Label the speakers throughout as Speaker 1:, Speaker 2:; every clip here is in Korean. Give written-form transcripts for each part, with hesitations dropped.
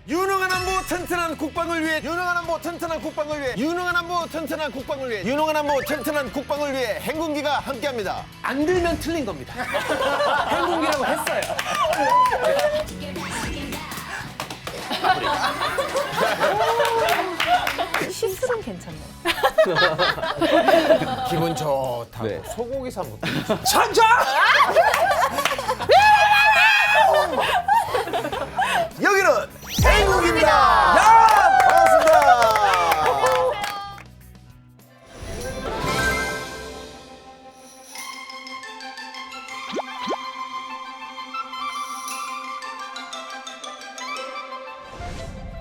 Speaker 1: 유능한 안보 튼튼한 국방을 위해 유능한 안보 튼튼한 국방을 위해 유능한 안보 튼튼한 국방을 위해 유능한 안보 튼튼한 국방을 위해 행군기가 함께합니다.
Speaker 2: 안 들면 틀린 겁니다. 행군기라고 했어요.
Speaker 3: 시술은 괜찮네요.
Speaker 1: 기분 좋다고
Speaker 2: 네.
Speaker 1: 소고기 사 먹고
Speaker 2: 천장!
Speaker 1: 여기는 행군기입니다. 반갑습니다.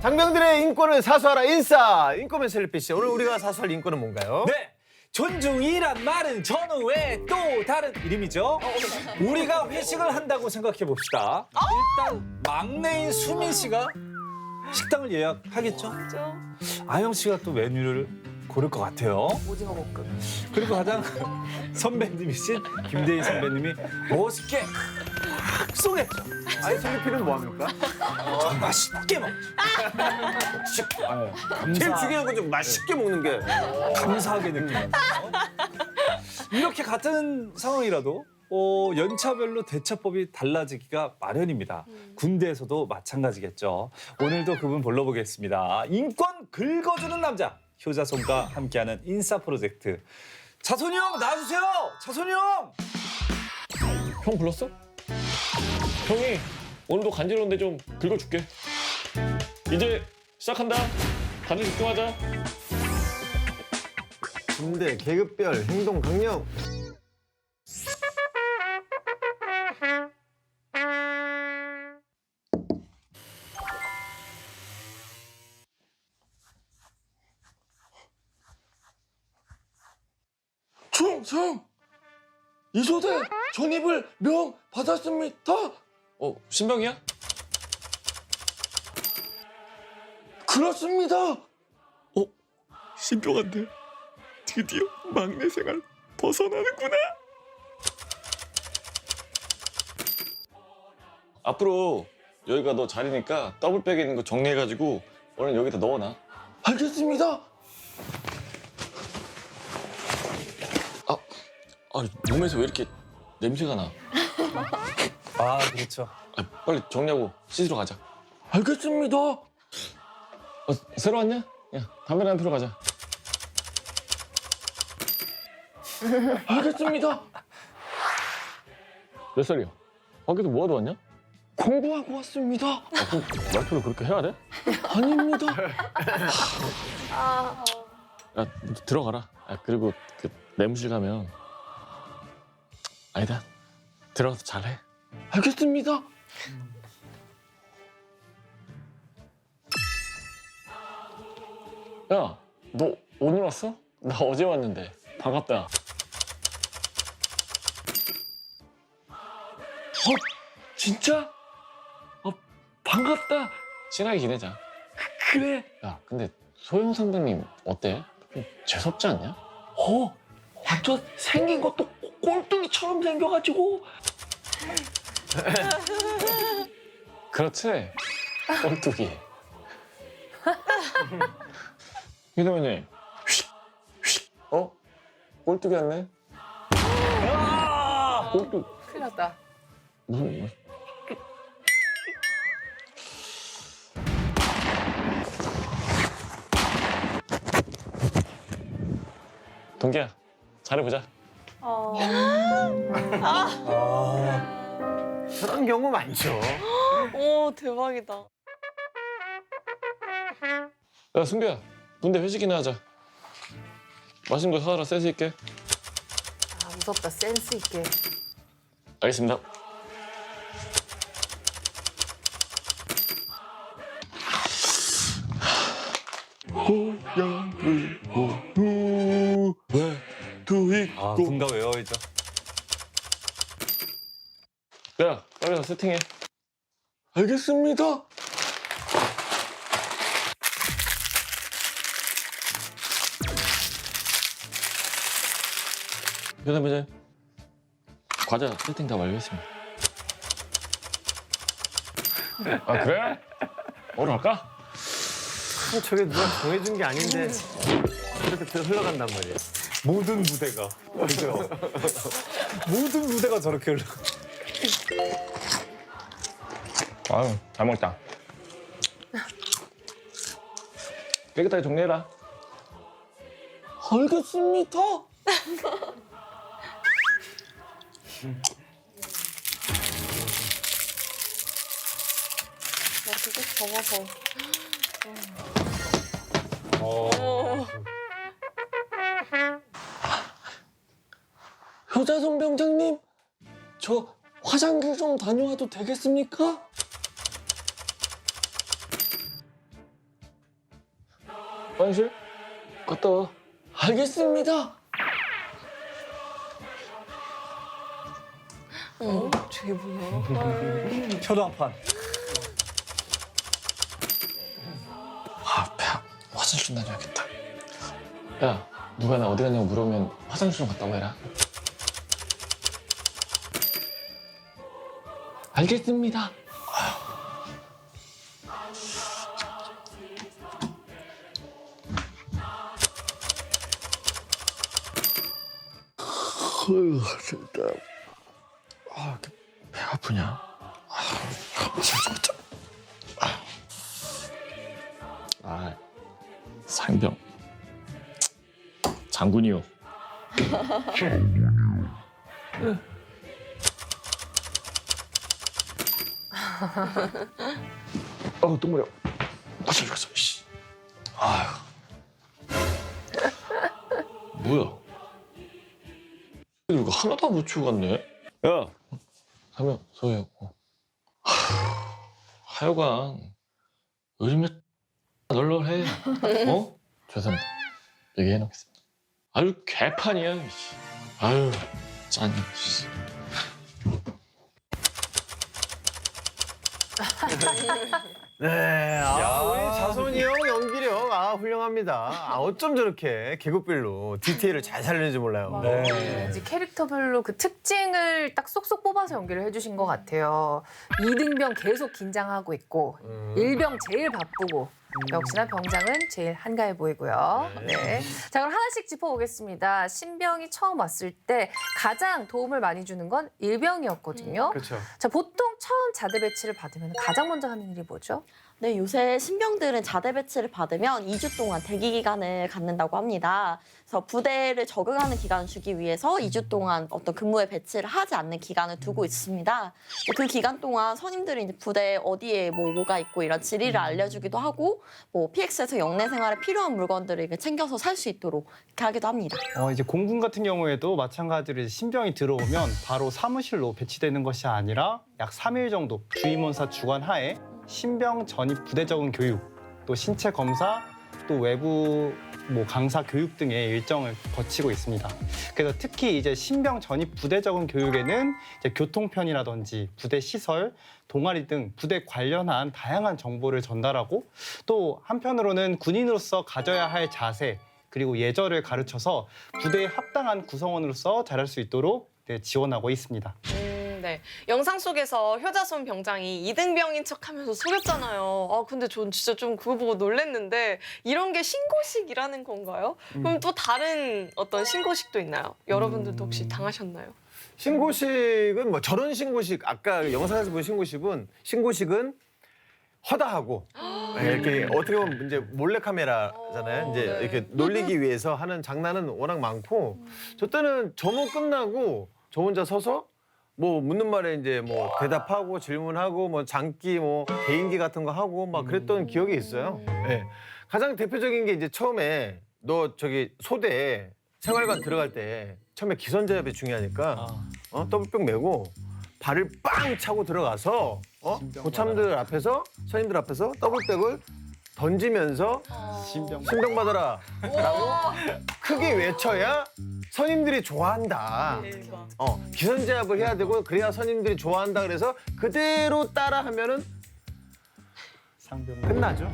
Speaker 1: 장병들의 인권을 사수하라 인싸 인권맨 셀리피씨. 오늘 우리가 사수할 인권은 뭔가요?
Speaker 2: 네. 존중이란 말은 전후에 또 다른 이름이죠. 우리가 회식을 한다고 생각해 봅시다. 일단 막내인 수민 씨가 식당을 예약하겠죠. 아영 씨가 또 메뉴를 고를 것 같아요.
Speaker 3: 오징어 볶음.
Speaker 2: 그리고 가장 선배님이신 김대희 선배님이 멋있게 팍 쏘겠죠.
Speaker 1: 아니 셀리피는 뭐 합니까?
Speaker 2: 맛있게 먹죠.
Speaker 1: 제일 중요한 건 좀 맛있게 먹는 게.
Speaker 2: 감사하게 느끼면서 이렇게 같은 상황이라도 연차별로 대처법이 달라지기가 마련입니다. 군대에서도 마찬가지겠죠. 오늘도 그분 불러보겠습니다. 인권 긁어주는 남자 효자손과 함께하는 인싸 프로젝트. 차선이 형 나와주세요. 차선이 형.
Speaker 4: 형 불렀어? 형이 오늘도 간지러운데 좀 긁어줄게. 이제 시작한다. 다들 집중하자.
Speaker 1: 군대 계급별 행동 강령.
Speaker 5: 충성! 이소대 전입을 명 받았습니다.
Speaker 4: 신병이야?
Speaker 5: 그렇습니다.
Speaker 4: 신병한테 드디어 막내 생활 벗어나는구나. 앞으로 여기가 너 자리니까 더블백 있는 거 정리해가지고 오늘 여기다 넣어놔.
Speaker 5: 알겠습니다.
Speaker 4: 몸에서 왜 이렇게 냄새가 나?
Speaker 2: 아 그렇죠.
Speaker 4: 빨리 정리하고 씻으러 가자.
Speaker 5: 알겠습니다.
Speaker 4: 새로 왔냐? 야, 담배 한 피러 가자.
Speaker 5: 알겠습니다.
Speaker 4: 몇 살이야? 밖에서 뭐하러 왔냐?
Speaker 5: 공부하고 왔습니다.
Speaker 4: 그럼 말투를 그렇게 해야 돼?
Speaker 5: 아닙니다.
Speaker 4: 야, 너 들어가라. 그리고 그 내무실 가면 아니다. 들어가서 잘해.
Speaker 5: 알겠습니다.
Speaker 4: 야, 너 오늘 왔어? 나 어제 왔는데. 반갑다.
Speaker 5: 진짜? 반갑다.
Speaker 4: 친하게 지내자.
Speaker 5: 그래.
Speaker 4: 야, 근데 소영 선배님 어때? 좀 재수없지 않냐?
Speaker 5: 완전 생긴 것도 꼴뚜기처럼 생겨가지고.
Speaker 4: 그렇지? 꼴뚜기. 이 선배님. 꼴뚜기 왔네? 꼴뚜기.
Speaker 3: 큰일 났다.
Speaker 4: 무슨 동기야, 잘해보자.
Speaker 1: 그런 경우 많죠.
Speaker 3: 오, 대박이다.
Speaker 4: 야, 승규야, 군대 회식이나 하자. 맛있는 거 사와라, 센스 있게.
Speaker 3: 아, 무섭다. 센스 있게.
Speaker 4: 알겠습니다.
Speaker 5: 고향을 모두 외투
Speaker 2: 아
Speaker 5: 입고.
Speaker 2: 군가 외워야죠.
Speaker 4: 야, 빨리 가서 세팅해.
Speaker 5: 알겠습니다.
Speaker 4: 변호사님, 과자 세팅 다 완료했습니다. 아, 그래? 먹으러 갈까?
Speaker 1: 저게 누가 정해준 게 아닌데 이렇게 흘러간단 말이에요.
Speaker 2: 모든 무대가 그죠? 모든 무대가 저렇게 흘러.
Speaker 4: 아유, 잘 먹다. 깨끗하게 정리해라.
Speaker 5: 알겠습니다.
Speaker 3: 나 그거 접어서.
Speaker 5: 효자손 병장님, 저 화장실 좀 다녀와도 되겠습니까?
Speaker 4: 화장실? 갔다 와.
Speaker 5: 알겠습니다.
Speaker 3: 저게 뭐야?
Speaker 2: 현황판.
Speaker 4: 아, 배 화장실 좀 다녀야겠다. 야, 누가 나 어디 갔냐고 물으면 화장실 좀 갔다 오해라.
Speaker 5: 알겠습니다.
Speaker 4: 어휴, 진짜. 아, 배 아프냐? 아, 상병. 장군이요. 아우, 똥 마려. 화장실 갔어, 씨. 아휴. 뭐야? 이거 하나도 안 붙이고 갔네. 야, 상병, 소유. 하여간 요즘에 널널해. 어? 죄송합니다. 얘기해놓겠습니다. 아유, 개판이야. 씨. 아유, 짠. 씨.
Speaker 1: 네, 우리 자손이 형 연기력 훌륭합니다. 어쩜 저렇게 계급별로 디테일을 잘 살리는지 몰라요.
Speaker 2: 네.
Speaker 3: 이제 캐릭터별로 그 특징을 딱 쏙쏙 뽑아서 연기를 해주신 것 같아요. 이등병 계속 긴장하고 있고, 일병 제일 바쁘고, 역시나 병장은 제일 한가해 보이고요. 네. 자, 그럼 하나씩 짚어보겠습니다. 신병이 처음 왔을 때 가장 도움을 많이 주는 건 일병이었거든요.
Speaker 1: 그렇죠.
Speaker 3: 자, 보통 처음 자대 배치를 받으면 가장 먼저 하는 일이 뭐죠?
Speaker 6: 네, 요새 신병들은 자대 배치를 받으면 2주 동안 대기 기간을 갖는다고 합니다. 그래서 부대를 적응하는 기간을 주기 위해서 2주 동안 어떤 근무에 배치를 하지 않는 기간을 두고 있습니다. 그 기간 동안 선임들이 이제 부대에 어디에 뭐가 있고 이런 지리를 알려주기도 하고 뭐 PX에서 영내 생활에 필요한 물건들을 이렇게 챙겨서 살 수 있도록 이렇게 하기도 합니다.
Speaker 7: 이제 공군 같은 경우에도 마찬가지로 이제 신병이 들어오면 바로 사무실로 배치되는 것이 아니라 약 3일 정도 주임원사 주관 하에 신병 전입 부대 적응 교육, 또 신체 검사, 또 외부 뭐 강사 교육 등의 일정을 거치고 있습니다. 그래서 특히 이제 신병 전입 부대 적응 교육에는 이제 교통편이라든지 부대 시설, 동아리 등 부대 관련한 다양한 정보를 전달하고 또 한편으로는 군인으로서 가져야 할 자세 그리고 예절을 가르쳐서 부대에 합당한 구성원으로서 자랄 수 있도록 지원하고 있습니다.
Speaker 8: 네. 영상 속에서 효자손 병장이 이등병인 척하면서 속였잖아요. 아, 근데 전 진짜 좀 그거 보고 놀랬는데 이런 게 신고식이라는 건가요? 그럼 또 다른 어떤 신고식도 있나요? 여러분들도 혹시 당하셨나요?
Speaker 1: 신고식은 뭐 저런 신고식 아까 영상에서 본 신고식은 허다하고 이렇게 어떻게 보면 이제 몰래 카메라잖아요. 이제
Speaker 8: 네.
Speaker 1: 이렇게 놀리기 위해서 하는 장난은 워낙 많고 저 때는 점호 끝나고 저 혼자 서서 뭐 묻는 말에 이제 뭐 대답하고 질문하고 뭐 장기 뭐 개인기 같은 거 하고 막 그랬던 기억이 있어요. 예. 가장 대표적인 게 이제 처음에 너 저기 소대 생활관 들어갈 때 처음에 기선제압이 중요하니까 더블백 메고 발을 빵 차고 들어가서 고참들 앞에서 선임들 앞에서 더블백을 던지면서 신병 받아라 라고 크게 외쳐야 선임들이 좋아한다. 기선제압을 해야 되고 그래야 선임들이 좋아한다 그래서 그대로 따라하면은
Speaker 7: 상병
Speaker 1: 끝나죠.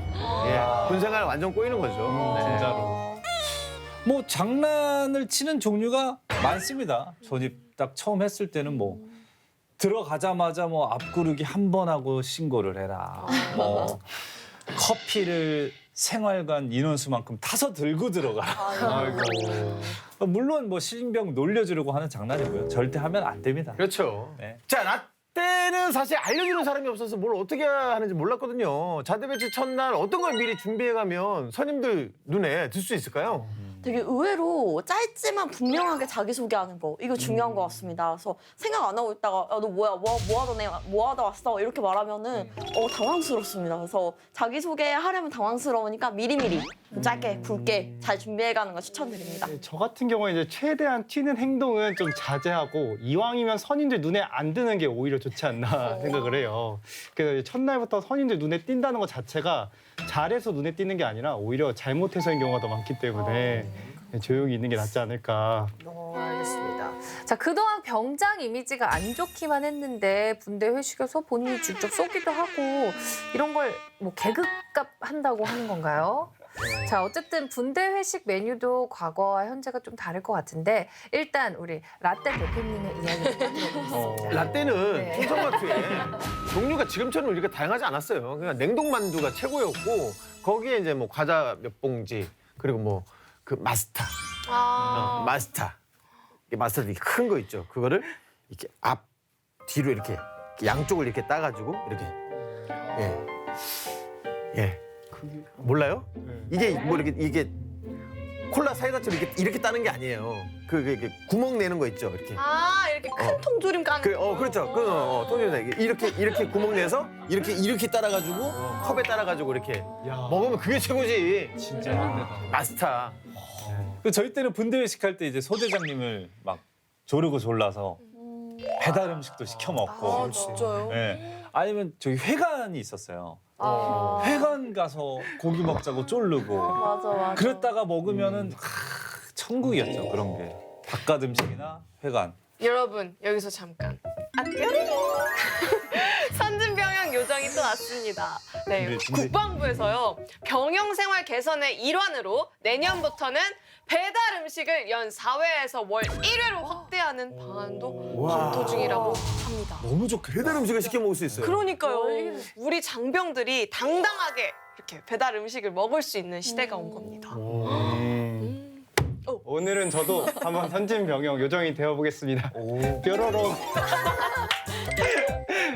Speaker 1: 예, 군생활 완전 꼬이는 거죠. 네.
Speaker 7: 진짜로.
Speaker 2: 뭐 장난을 치는 종류가 많습니다. 전입 딱 처음 했을 때는 뭐 들어가자마자 뭐 앞구르기 한 번 하고 신고를 해라. 뭐 커피를 생활관 인원수만큼 타서 들고 들어가. 물론 뭐 신병 놀려주려고 하는 장난이고요. 절대 하면 안 됩니다.
Speaker 1: 그렇죠.
Speaker 2: 네.
Speaker 1: 자, 라떼는 사실 알려주는 사람이 없어서 뭘 어떻게 하는지 몰랐거든요. 자대 배치 첫날 어떤 걸 미리 준비해가면 선임들 눈에 들 수 있을까요?
Speaker 6: 되게 의외로 짧지만 분명하게 자기소개하는 거 이거 중요한 것 같습니다. 그래서 생각 안 하고 있다가 야, 너 뭐야 뭐 하다 왔어 이렇게 말하면은 당황스럽습니다. 그래서 자기소개하려면 당황스러우니까 미리미리 짧게 굵게 잘 준비해가는 거 추천드립니다.
Speaker 7: 저 같은 경우에 이제 최대한 튀는 행동은 좀 자제하고 이왕이면 선임들 눈에 안 드는 게 오히려 좋지 않나 생각을 해요. 그래서 첫날부터 선임들 눈에 띈다는 것 자체가 잘해서 눈에 띄는 게 아니라 오히려 잘못해서인 경우가 더 많기 때문에 조용히 있는 게 낫지 않을까.
Speaker 3: 알겠습니다. 자, 그동안 병장 이미지가 안 좋기만 했는데 군대 회식에서 본인이 직접 쏘기도 하고 이런 걸 뭐 계급값 한다고 하는 건가요? 자, 어쨌든 군대 회식 메뉴도 과거와 현재가 좀 다를 것 같은데 일단 우리 라떼 대표님의 이야기 좀 들어보겠습니다.
Speaker 1: 라떼는
Speaker 3: 네.
Speaker 1: 충성마트에 종류가 지금처럼 이렇게 다양하지 않았어요. 그냥 냉동만두가 최고였고 거기에 이제 뭐 과자 몇 봉지 그리고 뭐 그 마스타, 마스타, 마스타 이렇게 큰 거 있죠. 그거를 이렇게 앞 뒤로 이렇게 양쪽을 이렇게 따가지고 이렇게 예. 몰라요? 이게 뭐 이게 콜라 사이다처럼 이렇게 따는 게 아니에요. 그 구멍 내는 거 있죠. 이렇게.
Speaker 8: 이렇게 큰 통조림 까는 거.
Speaker 1: 그렇죠. 통조림 이렇게 구멍 내서 이렇게 따라가지고 컵에 따라가지고 이렇게 먹으면 그게 최고지.
Speaker 2: 진짜 힘들다.
Speaker 1: 마스타.
Speaker 2: 저희 때는 군대 회식할 때 이제 소대장님을 막 조르고 졸라서 배달 음식도 시켜 먹고.
Speaker 8: 진짜요?
Speaker 2: 네. 아니면 저기 회관이 있었어요. 회관 가서 고기 먹자고 쫄르고.
Speaker 6: 맞아.
Speaker 2: 그랬다가 먹으면은 천국이었죠, 그런 게. 바깥 음식이나 회관.
Speaker 8: 여러분 여기서 잠깐. 뾰리 선진병영 요정이 또 왔습니다. 네,
Speaker 2: 근데
Speaker 8: 국방부에서요 병영 생활 개선의 일환으로 내년부터는 배달 음식을 연 4회에서 월 1회로 확대하는 방안도 검토 중이라고 합니다.
Speaker 2: 너무 좋겠다.
Speaker 1: 배달 음식을 시켜 먹을 수 있어요.
Speaker 8: 그러니까요. 우리 장병들이 당당하게 이렇게 배달 음식을 먹을 수 있는 시대가 온 겁니다.
Speaker 7: 오늘은 저도 한번 선진병영 요정이 되어보겠습니다. 뾰로롱.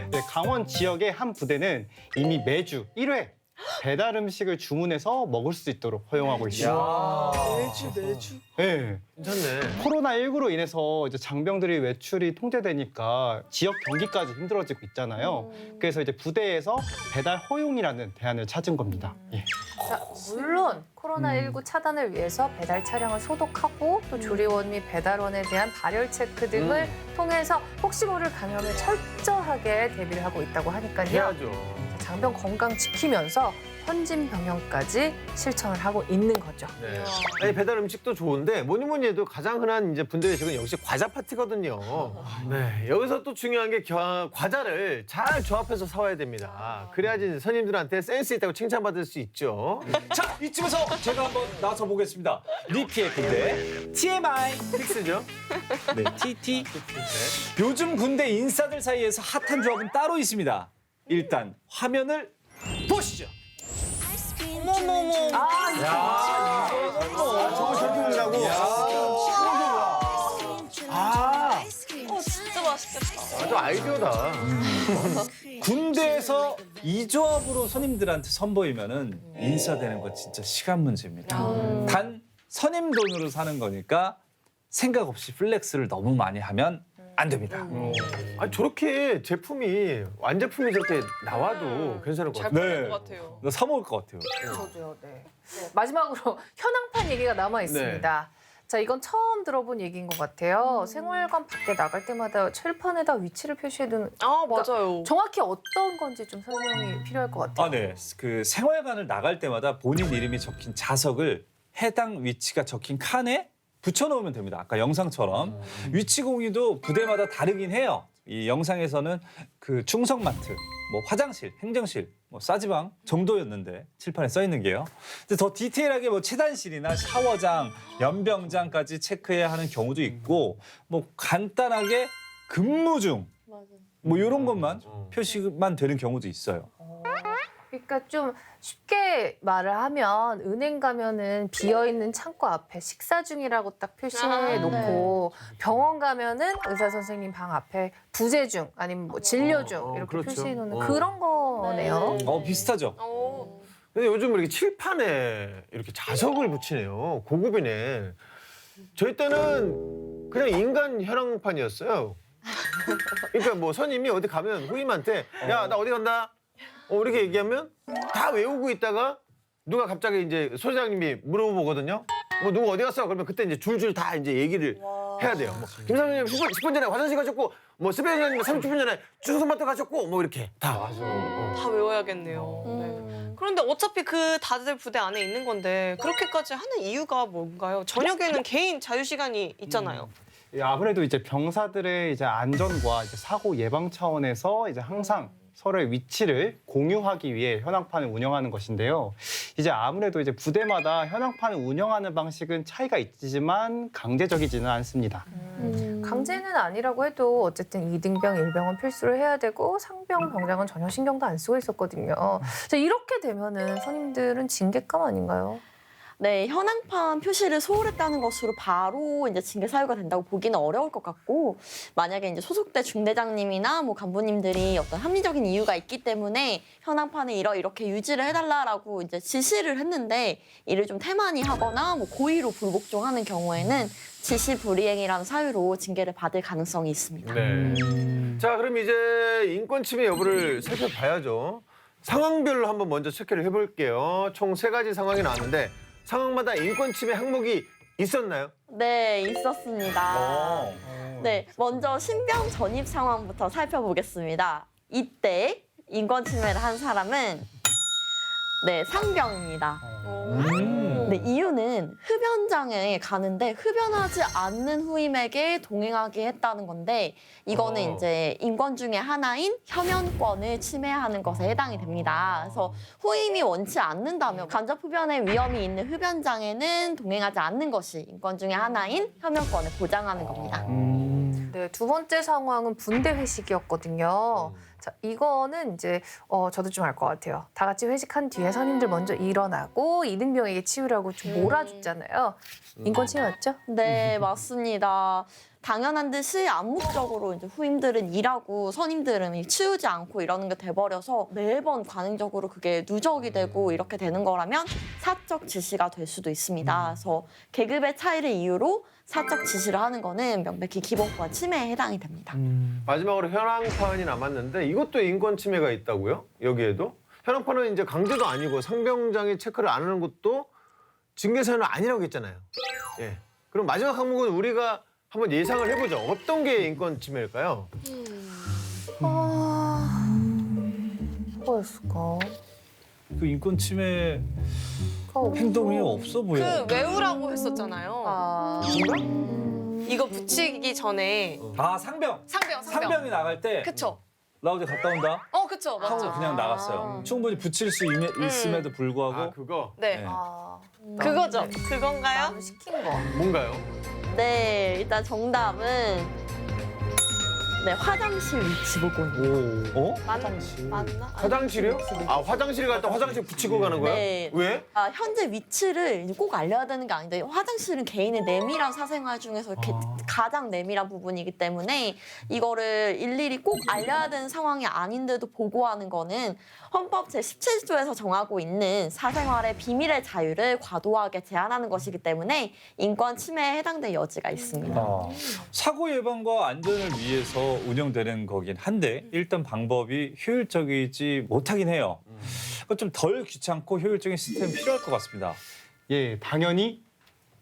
Speaker 7: 네, 강원 지역의 한 부대는 이미 매주 1회 배달 음식을 주문해서 먹을 수 있도록 허용하고 있습니다.
Speaker 8: 매주.
Speaker 7: 네.
Speaker 1: 괜찮네.
Speaker 7: 코로나19로 인해서 이제 장병들이 외출이 통제되니까 지역 경기까지 힘들어지고 있잖아요. 그래서 이제 부대에서 배달 허용이라는 대안을 찾은 겁니다. 예.
Speaker 3: 자, 물론 코로나19 차단을 위해서 배달 차량을 소독하고 또 조리원 및 배달원에 대한 발열 체크 등을 통해서 혹시 모를 감염에 철저하게 대비를 하고 있다고 하니까요.
Speaker 1: 해야죠.
Speaker 3: 장병 건강 지키면서 현진 병영까지 실천을 하고 있는 거죠.
Speaker 1: 네. 아니, 배달 음식도 좋은데 뭐니 해도 가장 흔한 이제 군대 회식은 역시 과자 파티거든요. 네. 여기서 또 중요한 게 과자를 잘 조합해서 사와야 됩니다. 그래야지 선임들한테 센스 있다고 칭찬받을 수 있죠.
Speaker 2: 자, 이쯤에서 제가 한번 나서 보겠습니다. 리피의 군대 TMI.
Speaker 1: 픽스죠.
Speaker 2: 네, TT. 요즘 군대 인싸들 사이에서 핫한 조합은 따로 있습니다. 일단 화면을 보시죠.
Speaker 8: 어머머머.
Speaker 1: 저거 저렇게 먹는다고?
Speaker 8: 진짜 맛있겠다.
Speaker 1: 아주 아이디어다.
Speaker 2: 군대에서 이 조합으로 선임들한테 선보이면은 인싸되는 건 진짜 시간 문제입니다. 단 선임 돈으로 사는 거니까 생각 없이 플렉스를 너무 많이 하면 안 됩니다.
Speaker 1: 아니, 저렇게 제품이 완제품이 저렇게 나와도 괜찮을 것
Speaker 8: 잘
Speaker 1: 같아요.
Speaker 8: 팔릴 것 같아요.
Speaker 2: 나 사 먹을 것 같아요.
Speaker 3: 저도요. 네. 마지막으로 현황판 얘기가 남아 있습니다. 자, 이건 처음 들어본 얘기인 것 같아요. 생활관 밖에 나갈 때마다 칠판에다 위치를 표시해두는.
Speaker 8: 맞아요.
Speaker 3: 정확히 어떤 건지 좀 설명이 필요할 것 같아요.
Speaker 2: 아, 네. 그 생활관을 나갈 때마다 본인 이름이 적힌 자석을 해당 위치가 적힌 칸에 붙여놓으면 됩니다. 아까 영상처럼. 위치 공유도 부대마다 다르긴 해요. 이 영상에서는 그 충성마트, 뭐 화장실, 행정실, 뭐 싸지방 정도였는데 칠판에 써 있는 게요. 근데 더 디테일하게 뭐 체단실이나 샤워장, 연병장까지 체크해야 하는 경우도 있고, 뭐 간단하게 근무 중, 뭐 이런 것만 표시만 되는 경우도 있어요.
Speaker 3: 그러니까 그러니까 좀 쉽게 말을 하면 은행 가면은 비어 있는 창고 앞에 식사 중이라고 딱 표시해 놓고 병원 가면은 의사 선생님 방 앞에 부재 중 아니면 뭐 진료 중 이렇게
Speaker 1: 그렇죠.
Speaker 3: 표시해 놓는 그런 거네요.
Speaker 2: 비슷하죠.
Speaker 1: 근데 요즘 이렇게 칠판에 이렇게 자석을 붙이네요. 고급이네. 저희 때는 그냥 인간 혈안판이었어요. 그러니까 뭐 선임이 어디 가면 후임한테 야, 나 어디 간다. 이렇게 얘기하면 다 외우고 있다가 누가 갑자기 이제 소장님이 물어보거든요. 뭐 누구 어디 갔어? 그러면 그때 이제 줄줄 다 이제 얘기를 해야 돼요. 뭐 김선생님 10분 전에 화장실 가셨고 뭐 스페인님 30분 전에 주소마트 가셨고 뭐 이렇게 다.
Speaker 8: 다 외워야겠네요. 네. 그런데 어차피 그 다들 부대 안에 있는 건데 그렇게까지 하는 이유가 뭔가요? 저녁에는 개인 자유 시간이 있잖아요.
Speaker 7: 예, 아무래도 이제 병사들의 이제 안전과 이제 사고 예방 차원에서 이제 항상 서로의 위치를 공유하기 위해 현황판을 운영하는 것인데요. 이제 아무래도 이제 부대마다 현황판을 운영하는 방식은 차이가 있지만 강제적이지는 않습니다.
Speaker 3: 강제는 아니라고 해도 어쨌든 2등병, 1병은 필수로 해야 되고 상병, 병장은 전혀 신경도 안 쓰고 있었거든요. 자, 이렇게 되면은 선임들은 징계감 아닌가요?
Speaker 6: 네, 현황판 표시를 소홀했다는 것으로 바로 이제 징계 사유가 된다고 보기는 어려울 것 같고, 만약에 이제 소속대 중대장님이나 뭐 간부님들이 어떤 합리적인 이유가 있기 때문에 현황판을 이렇게 유지를 해달라라고 이제 지시를 했는데 이를 좀 태만히 하거나 뭐 고의로 불복종하는 경우에는 지시 불이행이라는 사유로 징계를 받을 가능성이 있습니다.
Speaker 1: 네. 자, 그럼 이제 인권 침해 여부를 살펴봐야죠. 상황별로 한번 먼저 체크를 해볼게요. 총 3가지 상황이 나왔는데 상황마다 인권 침해 항목이 있었나요?
Speaker 6: 네, 있었습니다. 네, 먼저 신병 전입 상황부터 살펴보겠습니다. 이때 인권 침해를 한 사람은 네, 상병입니다. 네, 이유는 흡연장에 가는데 흡연하지 않는 후임에게 동행하게 했다는 건데 이거는 이제 인권 중에 하나인 혐연권을 침해하는 것에 해당이 됩니다. 그래서 후임이 원치 않는다면 간접 흡연의 위험이 있는 흡연장에는 동행하지 않는 것이 인권 중에 하나인 혐연권을 보장하는 겁니다.
Speaker 3: 네, 두 번째 상황은 분대 회식이었거든요. 자, 이거는 이제 저도 좀 알 것 같아요. 다 같이 회식한 뒤에 선임들 먼저 일어나고 이등병에게 치우라고 좀 몰아줬잖아요. 인권 침해 맞죠?
Speaker 6: 네, 맞습니다. 당연한 듯이 암묵적으로 이제 후임들은 일하고 선임들은 치우지 않고 이러는 게 돼버려서 매번 관행적으로 그게 누적이 되고 이렇게 되는 거라면 사적 지시가 될 수도 있습니다. 그래서 계급의 차이를 이유로 사적 지시를 하는 거는 명백히 기본권 침해에 해당이 됩니다.
Speaker 1: 마지막으로 현황판이 남았는데 이것도 인권 침해가 있다고요? 여기에도? 현황판은 이제 강제도 아니고 상병장이 체크를 안 하는 것도 징계 사유는 아니라고 했잖아요. 예. 그럼 마지막 항목은 우리가 한번 예상을 해보죠. 어떤 게 인권 침해일까요?
Speaker 3: 뭐였을까?
Speaker 2: 그 인권 침해 행동이 없어 보여.
Speaker 8: 그 외우라고 했었잖아요. 이거 붙이기 전에
Speaker 2: 상병.
Speaker 8: 상병.
Speaker 2: 상병이 나갈 때
Speaker 8: 그쵸?
Speaker 2: 나 어제 갔다 온다
Speaker 8: 그쵸,
Speaker 2: 하고
Speaker 8: 맞죠.
Speaker 2: 그냥 나갔어요. 충분히 붙일 수 있음에도 불구하고
Speaker 1: 그거?
Speaker 8: 네,
Speaker 2: 네.
Speaker 8: 그거죠. 그건가요?
Speaker 3: 나는 시킨 거.
Speaker 1: 뭔가요?
Speaker 6: 네, 일단 정답은 네, 화장실 위치 보고.
Speaker 8: 맞나?
Speaker 1: 화장실이요? 화장실 갈 때 화장실 붙이고 가는 거야?
Speaker 6: 네.
Speaker 1: 왜?
Speaker 6: 현재 위치를 이제 꼭 알려야 되는 게 아닌데 화장실은 개인의 내밀한 사생활 중에서 이렇게 가장 내밀한 부분이기 때문에 이거를 일일이 꼭 알려야 되는 상황이 아닌데도 보고하는 거는 헌법 제17조에서 정하고 있는 사생활의 비밀의 자유를 과도하게 제한하는 것이기 때문에 인권 침해에 해당될 여지가 있습니다.
Speaker 2: 사고 예방과 안전을 위해서 운영되는 거긴 한데 일단 방법이 효율적이지 못하긴 해요. 좀 덜 귀찮고 효율적인 시스템이 필요할 것 같습니다.
Speaker 7: 예, 당연히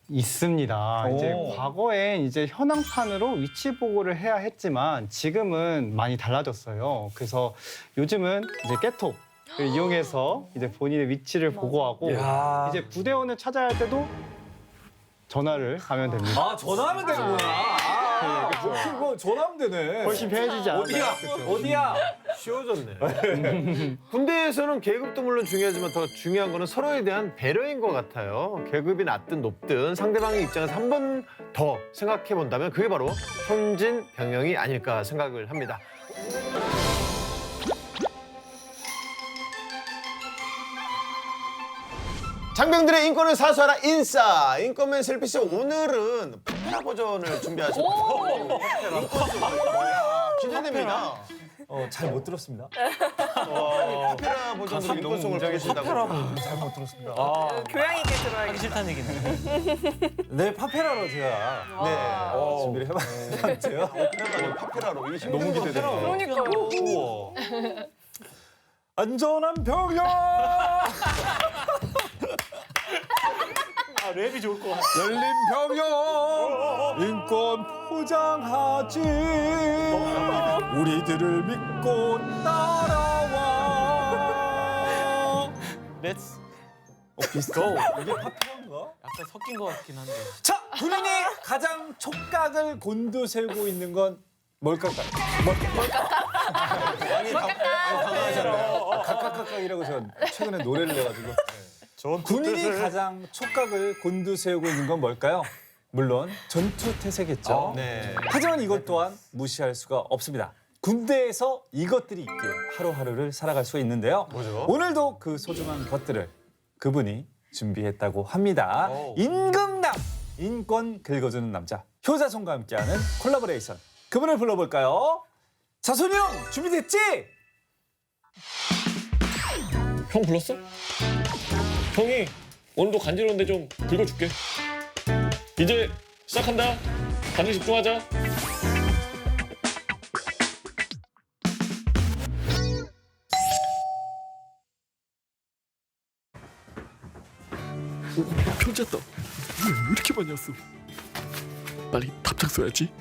Speaker 7: 있습니다. 이제
Speaker 2: 오.
Speaker 7: 과거엔 이제 현황판으로 위치 보고를 해야 했지만 지금은 많이 달라졌어요. 그래서 요즘은 이제 깨톡을 이용해서 이제 본인의 위치를 보고하고
Speaker 2: 야.
Speaker 7: 이제 부대원을 찾아야 할 때도 전화를 하면 됩니다.
Speaker 2: 전화하면 되는구나. 그거 전화하면 되네.
Speaker 7: 훨씬 편해지지 않았나요?
Speaker 2: 어디야?
Speaker 1: 쉬워졌네. 군대에서는 계급도 물론 중요하지만 더 중요한 거는 서로에 대한 배려인 것 같아요. 계급이 낮든 높든 상대방의 입장에서 한 번 더 생각해 본다면 그게 바로 선진 병영이 아닐까 생각을 합니다. 장병들의 인권을 사수하라 인싸 인권맨 셀피씨 오늘은 파페라 버전을 준비하셨거든요. 기대됩니다.
Speaker 2: 잘 못 들었습니다.
Speaker 1: 파페라 버전으로 인권송을 부르신다고.
Speaker 2: 잘못 들었습니다.
Speaker 8: 교양 있게 들어야겠다.
Speaker 5: 싫다는 얘기네.
Speaker 2: 네, 파페라로 제가 준비를 해봤는데요.
Speaker 1: 파페라로 파페라로 이게 너무 기대돼요.
Speaker 8: 그러니까요.
Speaker 2: 안전한 병영!
Speaker 5: 랩이 좋을 것 같아.
Speaker 2: 열린 병영! 인권 포장하지! 우리들을 믿고 따라와!
Speaker 5: 렛츠.
Speaker 2: 비슷해. 이게 파페라인가?
Speaker 5: 약간 섞인 것 같긴 한데.
Speaker 2: 자, 군인이 가장 촉각을 곤두세우고 있는 건 뭘까요? 각각각각이라고 제가 최근에 노래를 내가지고 군인이 가장 촉각을 곤두세우고 있는 건 뭘까요? 물론 전투태세겠죠.
Speaker 1: 네.
Speaker 2: 하지만 이것 또한 무시할 수가 없습니다. 군대에서 이것들이 있기에 하루하루를 살아갈 수가 있는데요.
Speaker 1: 뭐죠?
Speaker 2: 오늘도 그 소중한 것들을 그분이 준비했다고 합니다. 임금남, 인권 긁어주는 남자 효자손과 함께하는 콜라보레이션. 그분을 불러볼까요? 자손이 형 준비됐지?
Speaker 4: 형 불렀어? 형이 오늘도 간지러운데 좀 긁어줄게. 이제 시작한다. 간지 집중하자.
Speaker 9: 편지했다. 왜 이렇게 많이 왔어? 빨리 답장 써야지.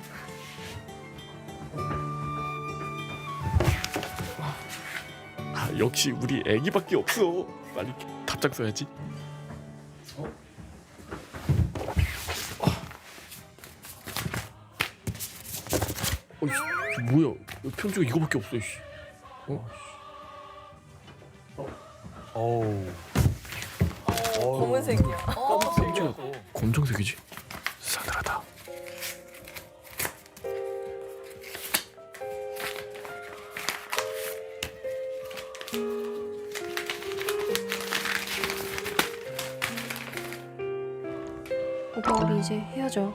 Speaker 9: 역시 우리 애기밖에 없어. 빨리 답장 써야지. 이씨, 뭐야? 편지가 이거밖에 없어. 씨.
Speaker 8: 검은색이야.
Speaker 9: 편지가 검정색이지. 싸늘하다.
Speaker 10: 오빠 우리 이제 헤어져.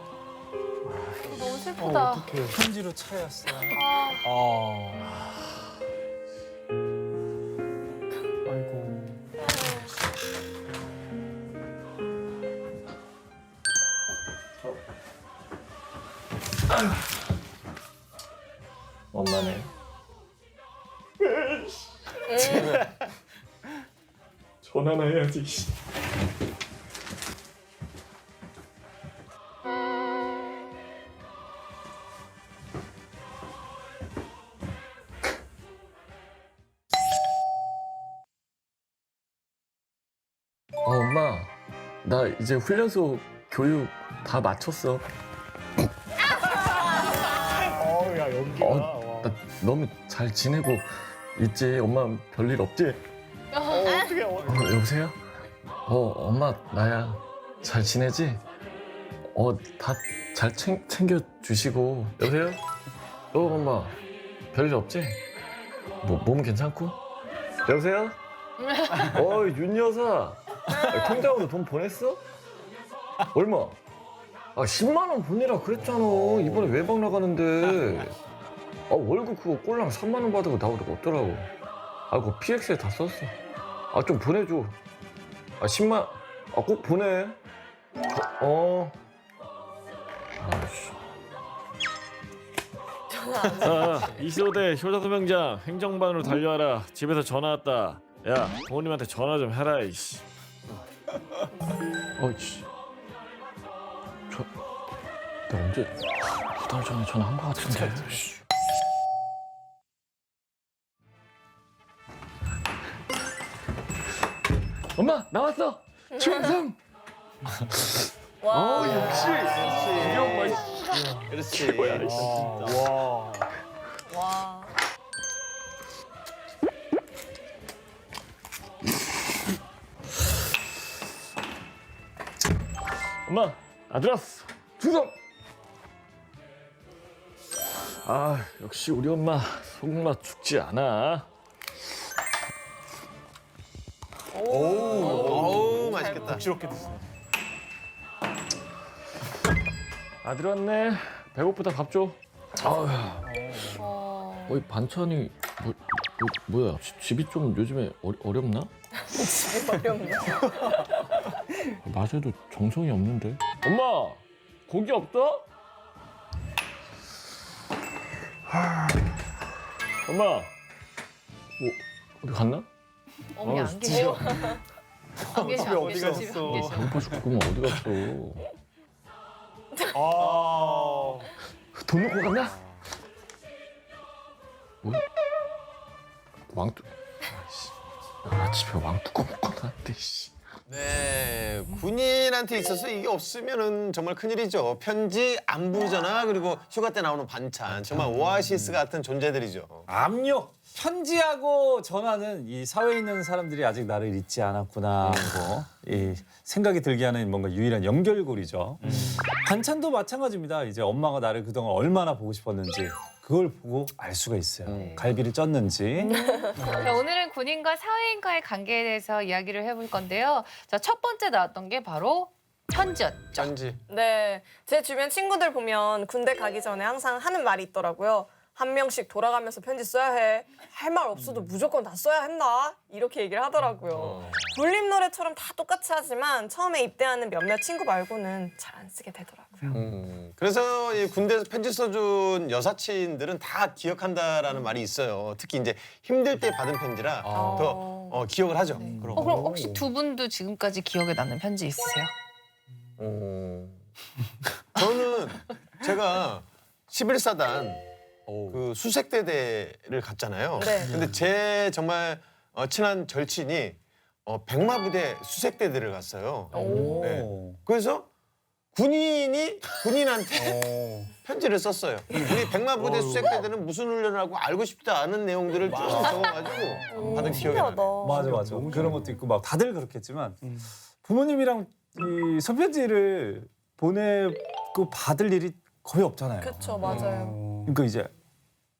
Speaker 3: 너무 슬프다.
Speaker 2: 편지로 차였어. 아이고.
Speaker 4: 엄마네. 전화나 해야지. 엄마, 나 이제 훈련소 교육 다 마쳤어.
Speaker 5: 야 연기가.
Speaker 4: 나 너무 잘 지내고 있지. 엄마 별일 없지?
Speaker 5: 어떻게
Speaker 4: 여보세요? 엄마 나야. 잘 지내지? 다 잘 챙겨 주시고. 여보세요? 엄마 별일 없지? 몸 괜찮고? 여보세요? 윤 여사. 통장으로 돈 보냈어? 얼마? 10만 원 보내라 그랬잖아. 이번에 외박 나가는데. 월급 그거 꼴랑 3만 원 받고 나오고 어쩌라고. 그거 PX에 다 썼어. 좀 보내줘. 10만. 꼭 보내.
Speaker 9: 이시호대 효자소명장 행정반으로 달려와라. 집에서 전화 왔다. 야, 부모님한테 전화 좀 해라. 이씨.
Speaker 4: 씨. 내가 언제 2달 전에 전화한 거 같은데. 엄마 나왔어. 충성.
Speaker 1: 역시 우리 엄마. 그렇지.
Speaker 5: 와.
Speaker 8: 와.
Speaker 9: 엄마 아들 왔어. 충성. 역시 우리 엄마 속맛 죽지 않아.
Speaker 1: 어우 맛있겠다.
Speaker 2: 억지럽게 드시네.
Speaker 9: 아들 왔네. 배고프다 밥 줘. 어이 반찬이 뭐야? 집이 좀 요즘에 어렵나?
Speaker 8: 집이 어렵네.
Speaker 9: 맛에도 정성이 없는데. 엄마 고기 없다? 엄마 뭐 어디 갔나?
Speaker 3: 어머니 안 계셔. 안 계셔. 안 계셔. 집에 안 계셔.
Speaker 9: 배고파 죽겠구만 어디 갔어? 돈 놓고 갔나? 뭐? 왕뚜. 집에 왕뚜껑 먹고 났대.
Speaker 1: 네, 군인한테 있어서 이게 없으면은 정말 큰일이죠. 편지, 안부 전화, 그리고 휴가 때 나오는 반찬. 정말 오아시스 같은 존재들이죠.
Speaker 2: 압력. 편지하고 전화는 이 사회에 있는 사람들이 아직 나를 잊지 않았구나 하고 이 생각이 들게 하는 뭔가 유일한 연결고리죠. 반찬도 마찬가지입니다. 이제 엄마가 나를 그동안 얼마나 보고 싶었는지 그걸 보고 알 수가 있어요. 갈비를 쪘는지.
Speaker 3: 자, 오늘은 군인과 사회인과의 관계에 대해서 이야기를 해볼 건데요. 자, 첫 번째 나왔던 게 바로 편지였죠.
Speaker 1: 편지.
Speaker 8: 네, 제 주변 친구들 보면 군대 가기 전에 항상 하는 말이 있더라고요. 한 명씩 돌아가면서 편지 써야 해. 할 말 없어도 무조건 다 써야 한다. 이렇게 얘기를 하더라고요. 불림 노래처럼 다 똑같이 하지만 처음에 입대하는 몇몇 친구 말고는 잘 안 쓰게 되더라고요.
Speaker 1: 그래서 이 군대에서 편지 써준 여사친들은 다 기억한다라는 말이 있어요. 특히 이제 힘들 때 받은 편지라 더 기억을 하죠.
Speaker 3: 그럼 혹시 두 분도 지금까지 기억에 남는 편지 있으세요?
Speaker 1: 저는 제가 11사단 그 수색대대를 갔잖아요.
Speaker 8: 네.
Speaker 1: 근데 제 정말 친한 절친이 백마부대 수색대대를 갔어요. 네. 그래서 군인한테 편지를 썼어요. 우리 백마부대 수색대대는 무슨 훈련을 하고 알고 싶지 않은 내용들을 쭉 적어가지고 받은 기억이 나요.
Speaker 2: 맞아. 그런 것도 있고 막 다들 그렇겠지만 부모님이랑 이 손편지를 보내고 받을 일이 거의 없잖아요.
Speaker 8: 그렇죠, 맞아요.
Speaker 2: 그러니까 이제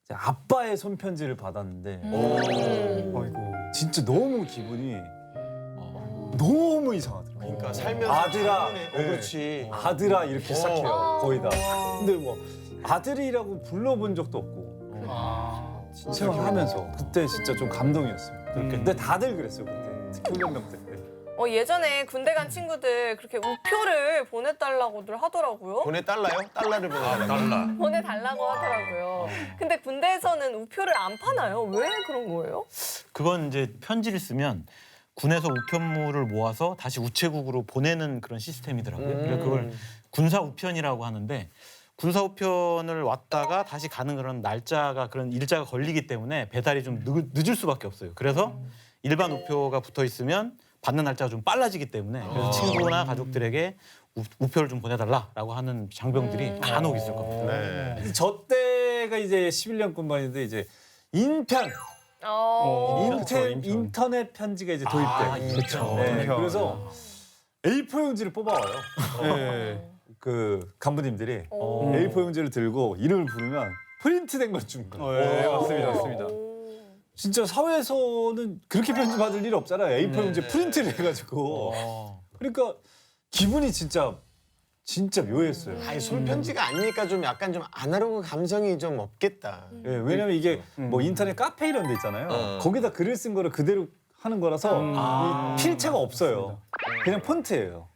Speaker 2: 아빠의 손편지를 받았는데 아이고 진짜 너무 기분이 너무 이상하더라고요.
Speaker 1: 그러니까 살면서
Speaker 2: 아들아,
Speaker 1: 네. 그렇지.
Speaker 2: 아들아 이렇게 시작해요 거의 다. 근데 뭐 아들이라고 불러본 적도 없고 생활하면서 그때 진짜 좀 감동이었어요. 근데 다들 그랬어요 그때 특히 훈련병 때.
Speaker 8: 예전에 군대 간 친구들 그렇게 우표를 보내달라고들 하더라고요.
Speaker 1: 보내달라요? 달러를 보내달라고.
Speaker 8: 보내달라고 하더라고요. 근데 군대에서는 우표를 안 파나요? 왜 그런 거예요?
Speaker 11: 그건 이제 편지를 쓰면 군에서 우편물을 모아서 다시 우체국으로 보내는 그런 시스템이더라고요. 그래서 그걸 군사 우편이라고 하는데 군사 우편을 왔다가 다시 가는 그런 날짜가 그런 일자가 걸리기 때문에 배달이 좀 늦을 수밖에 없어요. 그래서 일반 우표가 붙어 있으면 받는 날짜가 좀 빨라지기 때문에 그래서 친구나 가족들에게 우표를 좀 보내달라라고 하는 장병들이 간혹 있을 겁니다.
Speaker 1: 네.
Speaker 2: 저 때가 이제 11년 군번인데 이제 인편. 인터넷 편지가 이제 도입돼요.
Speaker 7: 그렇죠.
Speaker 2: 네, 그래서 A4 용지를 뽑아와요. 네. 그 간부님들이 A4 용지를 들고 이름을 부르면 프린트된 걸 주는 거예요.
Speaker 7: 네, 맞습니다.
Speaker 2: 진짜 사회에서는 그렇게 편지 받을 일이 없잖아요. A4 용지 프린트를 해가지고. 그러니까 기분이 진짜 묘했어요.
Speaker 1: 아니 손편지가 아니니까 좀 약간 좀 아날로그 감성이 좀 없겠다.
Speaker 2: 예, 왜냐면 이게 뭐 인터넷 카페 이런 데 있잖아요. 거기다 글을 쓴 거를 그대로 하는 거라서 이 필체가 없어요. 그냥 폰트예요.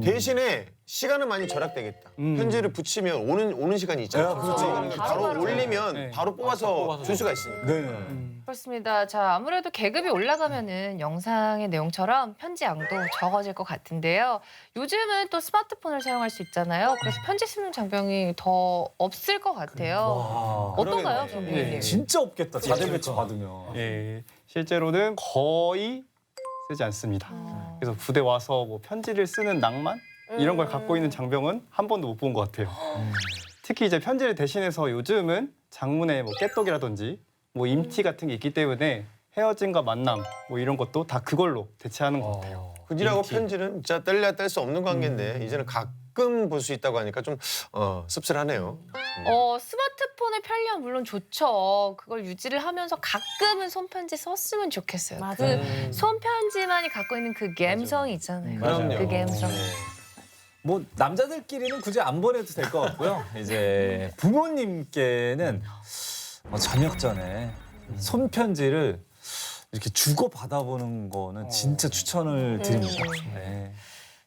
Speaker 1: 대신에 시간은 많이 절약되겠다. 편지를 붙이면 오는 시간이 있잖아요.
Speaker 2: 그렇죠.
Speaker 1: 그러니까 바로 올리면 바로 뽑아서 줄 수가 있으니까.
Speaker 2: 네.
Speaker 3: 그렇습니다. 자, 아무래도 계급이 올라가면은 영상의 내용처럼 편지 양도 적어질 것 같은데요. 요즘은 또 스마트폰을 사용할 수 있잖아요. 그래서 편지 쓰는 장병이 더 없을 것 같아요. 어떤가요, 김부인님?
Speaker 2: 진짜 없겠다. 자대 배치 받으면.
Speaker 7: 예, 실제로는 거의 쓰지 않습니다. 그래서 부대 와서 뭐 편지를 쓰는 낭만 이런 걸 갖고 있는 장병은 한 번도 못 본 것 같아요. 특히 이제 편지를 대신해서 요즘은 장문의 뭐 깨똑이라든지 뭐 임티 같은 게 있기 때문에 헤어짐과 만남 뭐 이런 것도 다 그걸로 대체하는 것 같아요.
Speaker 1: 군인하고 편지는 진짜 뗄래야 뗄 수 없는 관계인데 이제는 가끔 가끔 볼 수 있다고 하니까 좀 씁쓸하네요.
Speaker 3: 스마트폰의 편리함 물론 좋죠. 그걸 유지를 하면서 가끔은 손편지 썼으면 좋겠어요. 그 손편지만이 갖고 있는 그 감성이 있잖아요.
Speaker 1: 그럼요.
Speaker 3: 그 감성.
Speaker 2: 뭐 남자들끼리는 굳이 안 보내도 될 것 같고요. 이제 부모님께는 저녁 전에 손편지를 이렇게 주고 받아보는 거는 진짜 추천을 드립니다. 네.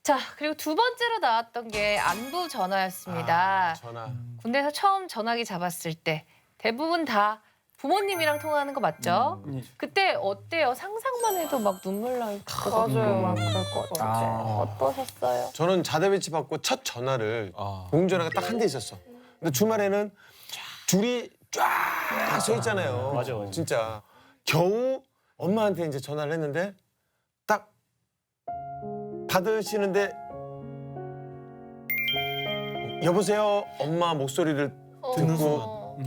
Speaker 3: 자, 그리고 두 번째로 나왔던 게 안부 전화였습니다.
Speaker 1: 전화.
Speaker 3: 군대에서 처음 전화기 잡았을 때 대부분 다 부모님이랑 통화하는 거 맞죠? 그때 어때요? 상상만 해도 막 눈물 날 것 같고 막 그럴 것 같아요. 어떠셨어요?
Speaker 1: 저는 자대 배치 받고 첫 전화를 공중전화가 딱 한 대 있었어. 근데 주말에는 줄이 쫙 서 있잖아요.
Speaker 9: 맞아.
Speaker 1: 진짜 겨우 엄마한테 이제 전화를 했는데 딱 받으시는데 여보세요 엄마 목소리를 듣고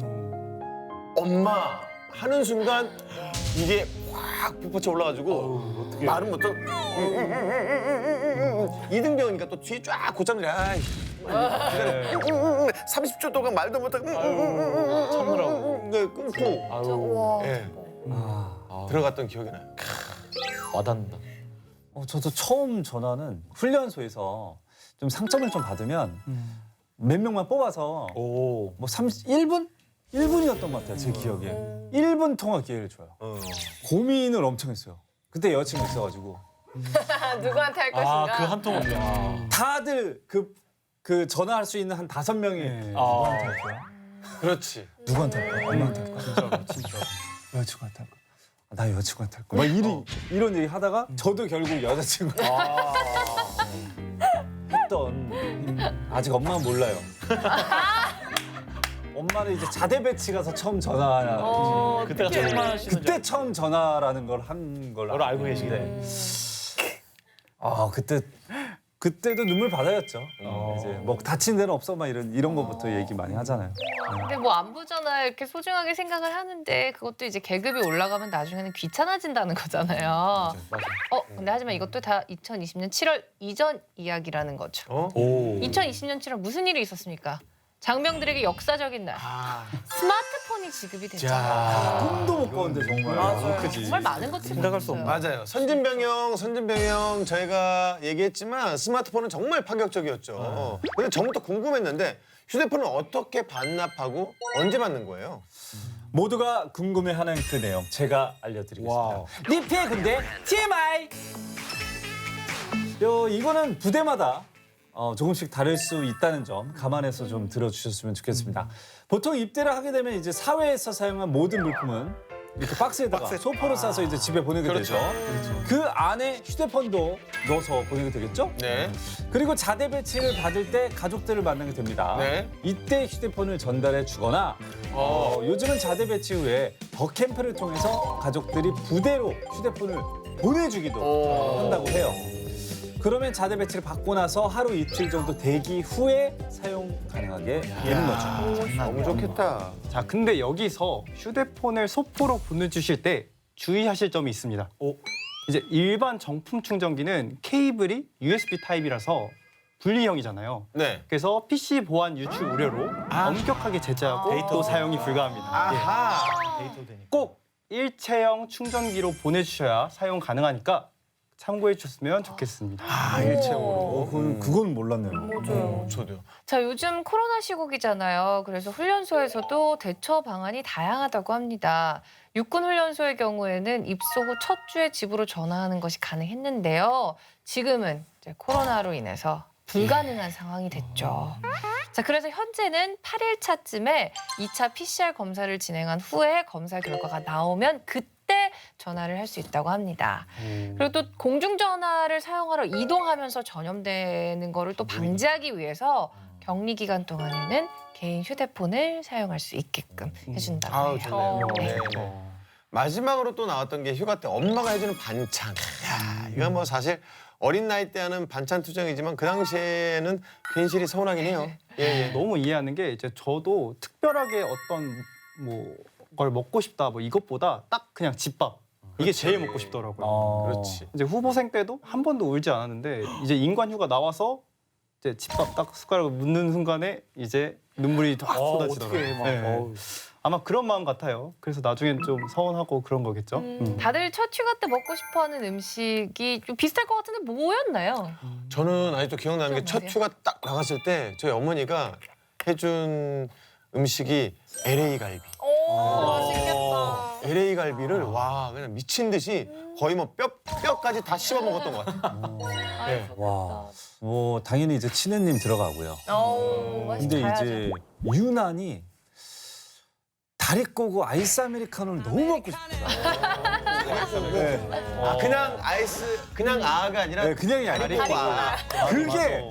Speaker 1: 엄마 하는 순간 이게 확 북받쳐 올라가지고 말은 못하고 이등병이니까 또 뒤에 쫙 곧장들이 30초 동안 말도 못하고 참느라고 끊고 예. 들어갔던 기억이 나요.
Speaker 5: 와닿는다.
Speaker 2: 저도 처음 전화는 훈련소에서 좀 상점을 좀 받으면 몇 명만 뽑아서 뭐 1분? 1분이었던 것 같아요, 제 기억에. 1분 통화 기회를 줘요. 고민을 엄청 했어요. 그때 여자친구 있어가지고.
Speaker 3: 누구한테 할 것인가?
Speaker 5: 그 한 통은
Speaker 2: 다들 그 전화할 수 있는 한 5명이 누구한테 할 거야?
Speaker 1: 그렇지.
Speaker 2: 누구한테 할 거야? 엄마한테 할 거야? 진짜. 여자친구한테 할 거야? 나 여자친구한테 할 거야? 막 이런 얘기 하다가 저도 결국 여자친구 했던 아직 엄마는 몰라요. 엄마는 이제 자대 배치 가서 처음 전화.
Speaker 5: 그때가 처음 하시는
Speaker 2: 그때 처음 전화라는 걸 한 걸
Speaker 5: 알고 계시는데.
Speaker 2: 그때도 눈물 바다였죠. 이제 뭐 다친 데는 없어 막 이런 거부터 얘기 많이 하잖아요.
Speaker 3: 근데 뭐 안부 전화 이렇게 소중하게 생각을 하는데 그것도 이제 계급이 올라가면 나중에는 귀찮아진다는 거잖아요. 근데 하지만 이것도 다 2020년 7월 이전 이야기라는 거죠. 2020년 7월 무슨 일이 있었습니까? 장병들에게 역사적인 날. 스마트폰이 지급이 됐잖아요.
Speaker 2: 꿈도 못 꿨는데 정말.
Speaker 3: 정말 많은 것들이
Speaker 5: 생각할 수 없는.
Speaker 1: 맞아요. 선진병영 저희가 얘기했지만 스마트폰은 정말 파격적이었죠. 근데 전부터 궁금했는데 휴대폰을 어떻게 반납하고 언제 받는 거예요?
Speaker 2: 모두가 궁금해하는 그 내용 제가 알려드리겠습니다. 리피의 근데 TMI. 이거는 부대마다 조금씩 다를 수 있다는 점 감안해서 좀 들어주셨으면 좋겠습니다. 보통 입대를 하게 되면 이제 사회에서 사용한 모든 물품은 이렇게 박스에다가 소포로 싸서 이제 집에 보내게 되죠. 그 안에 휴대폰도 넣어서 보내게 되겠죠?
Speaker 1: 네.
Speaker 2: 그리고 자대 배치를 받을 때 가족들을 만나게 됩니다.
Speaker 1: 네.
Speaker 2: 이때 휴대폰을 전달해 주거나 요즘은 자대 배치 후에 버캠프를 통해서 가족들이 부대로 휴대폰을 보내주기도 한다고 해요. 그러면 자대 배치를 받고 나서 하루 이틀 정도 대기 후에 사용 가능하게 되는 거죠.
Speaker 1: 너무 좋겠다.
Speaker 7: 자, 근데 여기서 휴대폰을 소포로 보내주실 때 주의하실 점이 있습니다. 이제 일반 정품 충전기는 케이블이 USB 타입이라서 분리형이잖아요.
Speaker 1: 네.
Speaker 7: 그래서 PC 보안 유출 우려로 엄격하게 제재하고 또 사용이 불가합니다.
Speaker 1: 아하.
Speaker 7: 꼭 일체형 충전기로 보내주셔야 사용 가능하니까 참고해 주셨으면 좋겠습니다.
Speaker 1: 일체형으로.
Speaker 2: 그건 몰랐네요.
Speaker 3: 맞아요.
Speaker 1: 저도요.
Speaker 3: 자, 요즘 코로나 시국이잖아요. 그래서 훈련소에서도 대처 방안이 다양하다고 합니다. 육군훈련소의 경우에는 입소 후 첫 주에 집으로 전화하는 것이 가능했는데요. 지금은 이제 코로나로 인해서 불가능한 상황이 됐죠. 자, 그래서 현재는 8일차쯤에 2차 PCR 검사를 진행한 후에 검사 결과가 나오면 그때 전화를 할 수 있다고 합니다. 그리고 또 공중전화를 사용하러 이동하면서 전염되는 거를 또 방지하기 위해서 격리 기간 동안에는 개인 휴대폰을 사용할 수 있게끔 해준다고 해요.
Speaker 1: 좋네요. 네. 마지막으로 또 나왔던 게 휴가 때 엄마가 해주는 반찬. 야, 이건 뭐 사실 어린 나이 때 하는 반찬 투정이지만 그 당시에는 괜시리 서운하긴 해요. 예.
Speaker 7: 너무 이해하는 게 이제 저도 특별하게 어떤 뭐 걸 먹고 싶다 뭐 이것보다 딱 그냥 집밥 이게 제일 먹고 싶더라고요.
Speaker 1: 그렇지.
Speaker 7: 이제 후보생 때도 한 번도 울지 않았는데 이제 인관휴가 나와서 이제 집밥 딱 숟가락을 묻는 순간에 이제 눈물이 막 쏟아지더라고요.
Speaker 2: 어떡해, 막.
Speaker 7: 네.
Speaker 2: 어우.
Speaker 7: 아마 그런 마음 같아요. 그래서 나중엔 좀 서운하고 그런 거겠죠.
Speaker 3: 다들 첫 휴가 때 먹고 싶어하는 음식이 좀 비슷할 것 같은데 뭐였나요?
Speaker 1: 저는 아직도 기억나는 게 첫 휴가 딱 나갔을 때 저희 어머니가 해준 음식이 LA 갈비.
Speaker 8: 오, 맛있겠다.
Speaker 1: LA 갈비를 와 그냥 미친 듯이 거의 뭐 뼈까지 다 씹어 먹었던 것 같아요. 네.
Speaker 2: 와, 뭐 당연히 이제 친해님 들어가고요. 근데
Speaker 3: 가야죠.
Speaker 2: 이제 유난히 다리 꼬고 아이스 아메리카노를 너무 먹고 싶어요. 네.
Speaker 1: 아 그냥 아이스 그냥 아가 아니라
Speaker 2: 네, 그냥이
Speaker 1: 다리
Speaker 2: 아니고
Speaker 1: 꼬고 아.
Speaker 2: 그게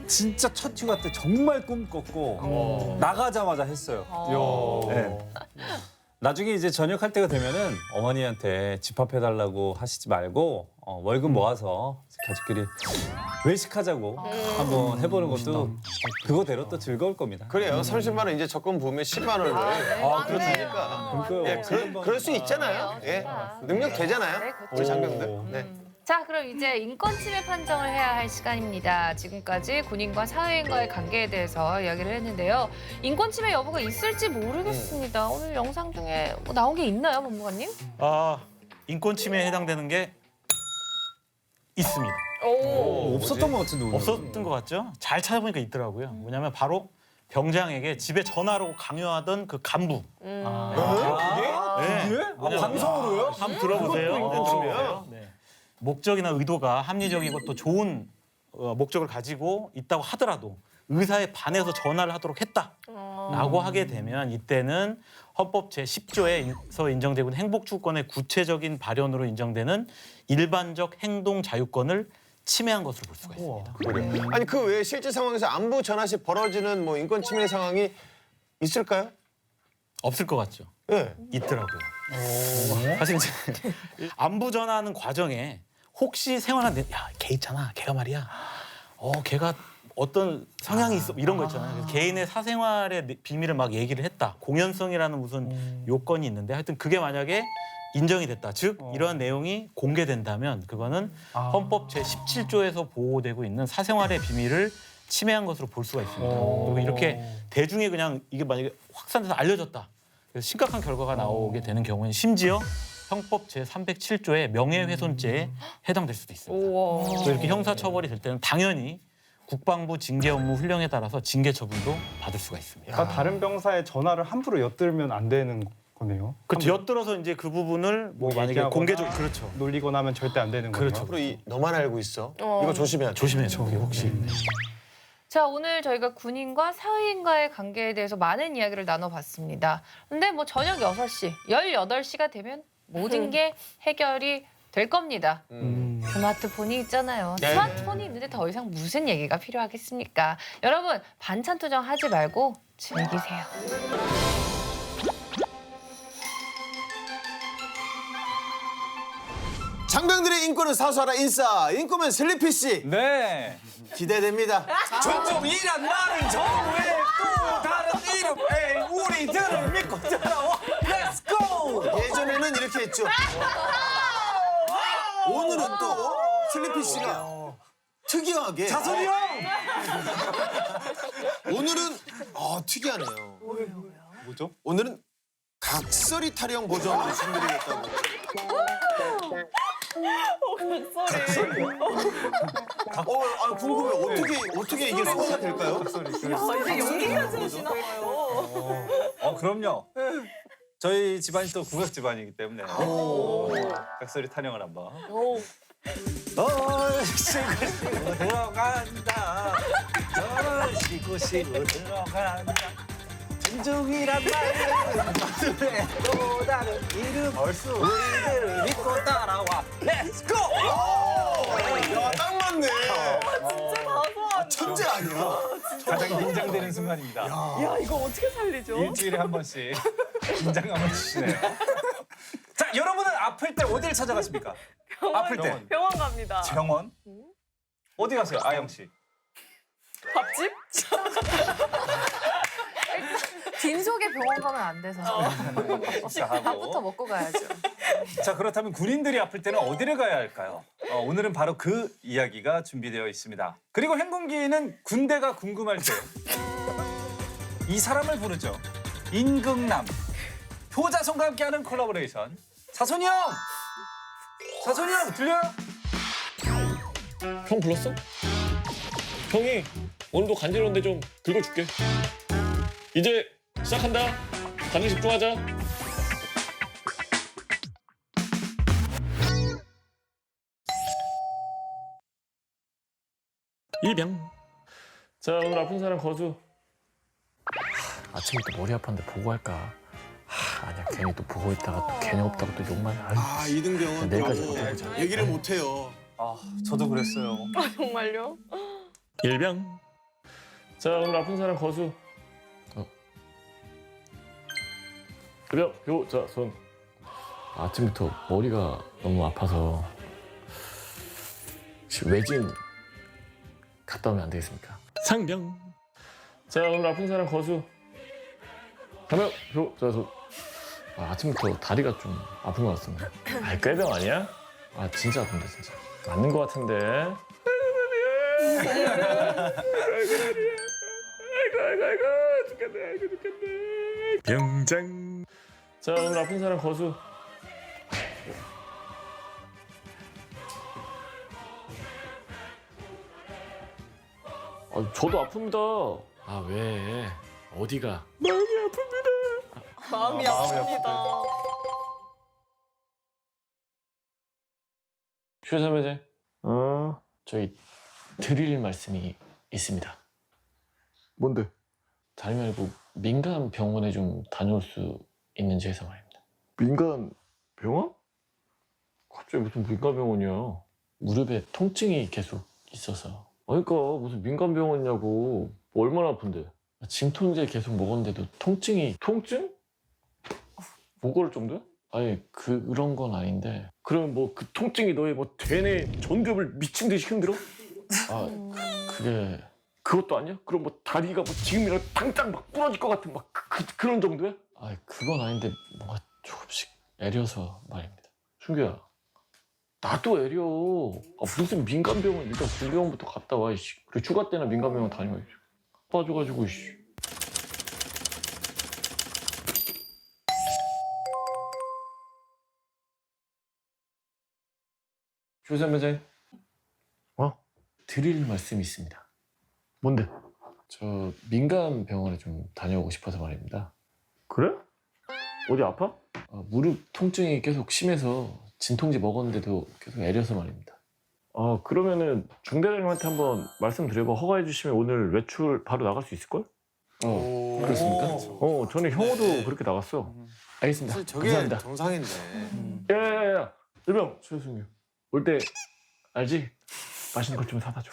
Speaker 2: 진짜 첫 휴가 때 정말 꿈꿨고 나가자마자 했어요. 네. 나중에 이제 전역할 때가 되면은 어머니한테 집합해달라고 하시지 말고 월급 모아서 가족끼리 외식하자고 한번 해보는 것도 그거대로 또 즐거울 겁니다.
Speaker 1: 그래요. 30만 원 이제 적금 부으면 10만 원을 그렇다니까.
Speaker 2: 그러니까요.
Speaker 1: 예, 그럴 수 있잖아요. 예, 능력 되잖아요.
Speaker 3: 네, 그렇죠.
Speaker 1: 우리 장병들. 네.
Speaker 3: 자, 그럼 이제 인권침해 판정을 해야 할 시간입니다. 지금까지 군인과 사회인과의 관계에 대해서 이야기를 했는데요. 인권침해 여부가 있을지 모르겠습니다. 오늘 영상 중에 뭐 나온 게 있나요, 법무관님?
Speaker 11: 인권 침해에 해당되는 게 있습니다.
Speaker 2: 없었던 것 같은데 오늘.
Speaker 11: 없었던 것 같죠? 잘 찾아보니까 있더라고요. 뭐냐면 바로 병장에게 집에 전화로 강요하던 그 간부.
Speaker 2: 그게?
Speaker 11: 네.
Speaker 2: 방송으로요?
Speaker 11: 한번 들어보세요. 들어보세요. 네. 목적이나 의도가 합리적이고 또 좋은 목적을 가지고 있다고 하더라도 의사에 반해서 전화를 하도록 했다라고 하게 되면 이때는 헌법 제10조에서 인정되고 있는 행복주권의 구체적인 발현으로 인정되는 일반적 행동 자유권을 침해한 것으로 볼 수가 있습니다.
Speaker 1: 그래요. 아니 그 외에 실제 상황에서 안부 전화 시 벌어지는 뭐 인권 침해 상황이 있을까요?
Speaker 11: 없을 것 같죠?
Speaker 1: 예.
Speaker 11: 있더라고요. 사실 이제 안부 전화하는 과정에 혹시 생활한 야걔 있잖아, 걔가 말이야. 걔가 어떤 성향이 있어 이런 거 있잖아요. 그래서 개인의 사생활의 비밀을 막 얘기를 했다. 공연성이라는 무슨 요건이 있는데 하여튼 그게 만약에 인정이 됐다. 즉 이러한 내용이 공개된다면 그거는 헌법 제17조에서 보호되고 있는 사생활의 비밀을 침해한 것으로 볼 수가 있습니다. 그리고 이렇게 대중에 그냥 이게 만약에 확산돼서 알려졌다. 그래서 심각한 결과가 나오게 되는 경우에는 심지어 형법 제307조의 명예훼손죄에 해당될 수도 있습니다. 또 이렇게 형사처벌이 될 때는 당연히 국방부 징계 업무 훈령에 따라서 징계 처분도 받을 수가 있습니다.
Speaker 7: 그러니까 다른 병사의 전화를 함부로 엿들면 안 되는 거네요.
Speaker 11: 그렇죠. 엿들어서 이제 그 부분을 뭐 만약에
Speaker 7: 얘기하거나
Speaker 11: 공개적으로 그렇죠.
Speaker 7: 놀리거나 하면 절대 안 되는 거네요.
Speaker 11: 그렇죠.
Speaker 1: 앞으로 너만 알고 있어. 이거 조심해야 돼.
Speaker 11: 조심해야 돼요. 혹시.
Speaker 3: 자, 오늘 저희가 군인과 사회인과의 관계에 대해서 많은 이야기를 나눠봤습니다. 근데 뭐 저녁 6시, 18시가 되면 모든 게 해결이 될 겁니다. 스마트폰이 있잖아요.
Speaker 1: 네.
Speaker 3: 스마트폰이 있는데 더 이상 무슨 얘기가 필요하겠습니까? 여러분, 반찬 투정 하지 말고 즐기세요.
Speaker 1: 장병들의 인권을 사수하라 인싸 인권맨 슬리피 씨
Speaker 2: 네.
Speaker 1: 기대됩니다.
Speaker 2: 전종이란 말은 정외 또 다른 이름. 에이, 우리들을 믿고 따라와. Let's go.
Speaker 1: 예전에는 이렇게 했죠. 오늘은 또 슬리피 씨가 특이하게
Speaker 2: 자선이 형.
Speaker 1: 오늘은 특이하네요.
Speaker 7: 뭐죠?
Speaker 1: 오늘은 각설이 타령 버전으로 준비되겠다고. 궁금해. 어떻게 이게 소화가 될까요?
Speaker 8: 이제 연기까지 하시나봐요.
Speaker 2: 그럼요. 저희 집안이 또 국악 집안이기 때문에 각설이 탄영을 한번. 쉬고 들어간다. 쉬고 들어간다. 진중이란 말은 가슴에 또 다른 이름 얼쑤 우리들을 믿고 따라와. Let's go!
Speaker 1: 야, 딱 맞네.
Speaker 8: 진짜 가수하다.
Speaker 1: 천재 아니야?
Speaker 2: 가장 긴장되는 순간입니다.
Speaker 8: 야, 이거 어떻게 살리죠?
Speaker 2: 일주일에 한 번씩 긴장감을 주시네요. 자, 여러분은 아플 때 어디를 찾아가십니까? 아플 때
Speaker 8: 병원 갑니다.
Speaker 2: 병원? 어디 가세요, 아영 씨?
Speaker 8: 밥집?
Speaker 3: 빈속에 병원 가면 안 돼서.
Speaker 2: 식사하고.
Speaker 3: 밥부터 먹고 가야죠.
Speaker 2: 자, 그렇다면 군인들이 아플 때는 어디를 가야 할까요? 오늘은 바로 그 이야기가 준비되어 있습니다. 그리고 행군기는 군대가 궁금할 때 이 사람을 부르죠. 임금남. 효자손과 함께하는 콜라보레이션. 사손이 형! 사손이 형 들려요?
Speaker 5: 형 불렀어? 형이 오늘도 간지러운데 좀 긁어줄게. 이제 시작한다. 간을 집중하자.
Speaker 9: 일병. 자, 오늘 아픈 사람 거수. 아침부터 머리 아팠는데 보고 할까? 아니야, 괜히 또 보고 있다가 또 개념 없다고 또 욕만.
Speaker 1: 아 이등병은
Speaker 9: 내일까지
Speaker 1: 또
Speaker 9: 못해보자.
Speaker 1: 얘기를 못해요.
Speaker 2: 아, 저도 그랬어요.
Speaker 8: 아, 정말요?
Speaker 9: 일병. 자, 오늘 아픈 사람 거수. 일병, 요, 자, 손. 아침부터 머리가 너무 아파서 혹시 외진 갔다 오면 안 되겠습니까? 상병. 자, 오늘 아픈 사람 거수. 가면, 요, 자, 손. 아침부터 다리가 좀 아픈 것 같습니다. 아, 꾀병 아니야? 아, 진짜 아픈데, 진짜. 맞는 것 같은데. 아이고, 죽겠네. 병장. 자, 오늘 아픈 사람 거수. 저도 아픕니다. 아, 왜? 어디가? 마음이 아픕니다.
Speaker 8: 마음이 아픕니다.
Speaker 9: 휴사매제. 저희 드릴 말씀이 있습니다. 뭔데? 다름이 아니고 민간 병원에 좀 다녀올 수 있는지 해서 말입니다. 민간 병원? 갑자기 무슨 민간 병원이야? 무릎에 통증이 계속 있어서. 그러니까 무슨 민간 병원이냐고. 뭐 얼마나 아픈데? 진통제 계속 먹었는데도 통증이. 통증? 목 걸을 정도야? 아니 그런 건 아닌데. 그러면 뭐 그 통증이 너의 뭐 되뇌 전두엽을 미친 듯이 흔들어? 아 그게 그것도 아니야? 그럼 뭐 다리가 뭐 지금이라도 당장 막 부러질 것 같은 막 그런 정도야? 아 그건 아닌데 뭔가 조금씩 애려서 말입니다. 준규야 나도 애려. 무슨 민간병원 일단 군병원부터 갔다 와. 이씨. 그래 휴가 때나 민간병원 다녀. 빠져가지고 이씨. 조선매장. 드릴 말씀이 있습니다. 뭔데? 저 민간 병원에 좀 다녀오고 싶어서 말입니다. 그래? 어디 아파? 무릎 통증이 계속 심해서 진통제 먹었는데도 계속 애려서 말입니다. 그러면은 중대장님한테 한번 말씀드리고 허가해 주시면 오늘 외출 바로 나갈 수 있을걸? 그렇습니까? 저는 형호도 그렇게 나갔어. 알겠습니다.
Speaker 1: 사실 저게
Speaker 9: 감사합니다.
Speaker 1: 정상인데.
Speaker 9: 야야야야 일병 최승규 올 때 알지? 맛있는 것 좀 사다 줘.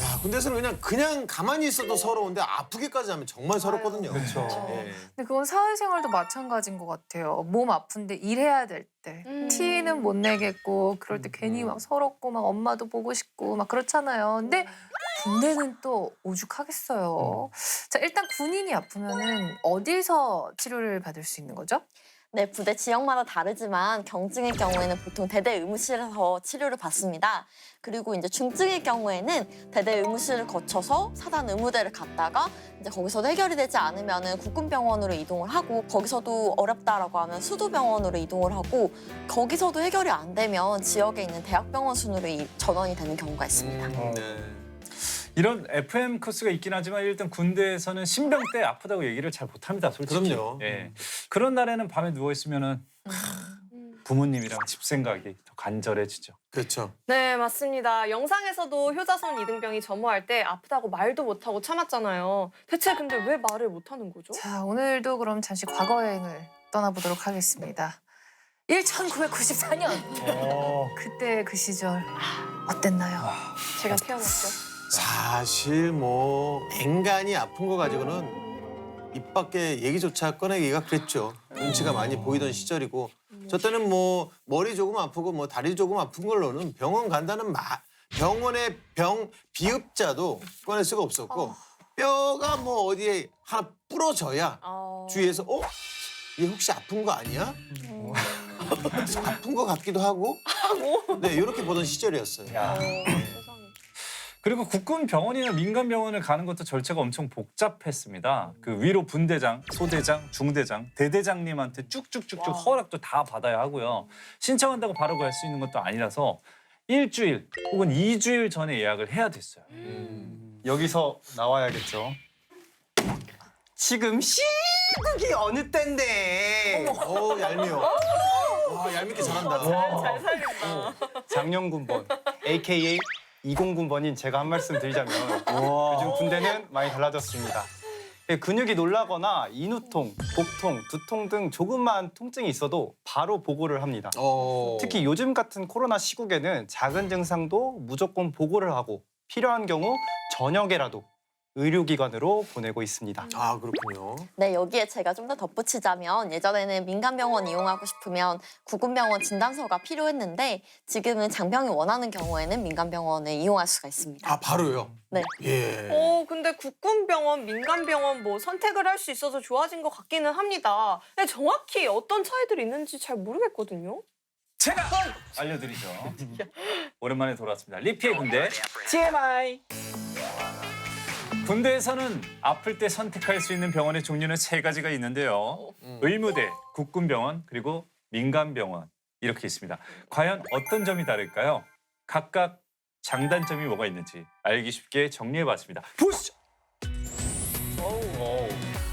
Speaker 1: 야, 군대에서는 그냥 가만히 있어도 서러운데 아프기까지 하면 정말 서럽거든요.
Speaker 2: 그렇죠.
Speaker 1: 예.
Speaker 3: 근데 그건 사회생활도 마찬가지인 것 같아요. 몸 아픈데 일해야 될 때. 티는 못 내겠고 그럴 때 괜히 막 서럽고 막 엄마도 보고 싶고 막 그렇잖아요. 근데 군대는 또 오죽하겠어요. 자, 일단 군인이 아프면은 어디서 치료를 받을 수 있는 거죠?
Speaker 6: 네, 부대 지역마다 다르지만 경증의 경우에는 보통 대대 의무실에서 치료를 받습니다. 그리고 이제 중증의 경우에는 대대 의무실을 거쳐서 사단 의무대를 갔다가 이제 거기서도 해결이 되지 않으면은 국군병원으로 이동을 하고 거기서도 어렵다라고 하면 수도병원으로 이동을 하고 거기서도 해결이 안 되면 지역에 있는 대학병원 순으로 전원이 되는 경우가 있습니다.
Speaker 1: 네.
Speaker 2: 이런 FM 코스가 있긴 하지만 일단 군대에서는 신병 때 아프다고 얘기를 잘 못합니다, 솔직히.
Speaker 1: 그럼요.
Speaker 2: 예. 그런 날에는 밤에 누워 있으면은 부모님이랑 집 생각이 더 간절해지죠.
Speaker 1: 그렇죠.
Speaker 8: 네, 맞습니다. 영상에서도 효자손 이등병이 점호할 때 아프다고 말도 못하고 참았잖아요. 대체 근데 왜 말을 못하는 거죠?
Speaker 3: 자, 오늘도 그럼 잠시 과거 여행을 떠나보도록 하겠습니다. 1994년. 그때 그 시절 어땠나요?
Speaker 8: 제가 태어났죠.
Speaker 1: 사실 뭐 맹간이 아픈 거 가지고는 입 밖에 얘기조차 꺼내기가 그랬죠. 눈치가 많이 보이던 시절이고 저 때는 뭐 머리 조금 아프고 뭐 다리 조금 아픈 걸로는 병원 간다는 병원의 비읍자도 꺼낼 수가 없었고 뼈가 뭐 어디에 하나 부러져야 주위에서 얘 혹시 아픈 거 아니야? 아픈 거 같기도 하고. 네, 이렇게 보던 시절이었어요.
Speaker 2: 그리고 국군 병원이나 민간 병원을 가는 것도 절차가 엄청 복잡했습니다. 그 위로 분대장, 소대장, 중대장, 대대장님한테 쭉쭉쭉쭉 허락도 다 받아야 하고요. 신청한다고 바로 갈 수 있는 것도 아니라서 일주일 혹은 2주일 전에 예약을 해야 됐어요.
Speaker 7: 여기서 나와야겠죠. 지금 시국이 어느 때인데.
Speaker 1: 얄미워. 와, 얄밉게 잘한다.
Speaker 8: 잘 살린다.
Speaker 7: 장영군번, AKA 20군번인 제가 한 말씀 드리자면 요즘 군대는 많이 달라졌습니다. 근육이 놀라거나 인후통, 복통, 두통 등 조그마한 통증이 있어도 바로 보고를 합니다. 특히 요즘 같은 코로나 시국에는 작은 증상도 무조건 보고를 하고 필요한 경우 저녁에라도 의료기관으로 보내고 있습니다.
Speaker 1: 아, 그렇군요.
Speaker 6: 네, 여기에 제가 좀 더 덧붙이자면 예전에는 민간병원 이용하고 싶으면 국군병원 진단서가 필요했는데 지금은 장병이 원하는 경우에는 민간병원을 이용할 수가 있습니다.
Speaker 1: 아, 바로요?
Speaker 6: 네.
Speaker 1: 예.
Speaker 8: 근데 국군병원, 민간병원 뭐 선택을 할 수 있어서 좋아진 것 같기는 합니다. 근데 정확히 어떤 차이들이 있는지 잘 모르겠거든요.
Speaker 2: 제가 알려드리죠. 오랜만에 돌아왔습니다. 리피의 군대 TMI. 군대에서는 아플 때 선택할 수 있는 병원의 종류는 3가지가 있는데요. 의무대, 국군병원, 그리고 민간병원 이렇게 있습니다. 과연 어떤 점이 다를까요? 각각 장단점이 뭐가 있는지 알기 쉽게 정리해봤습니다. 보시죠.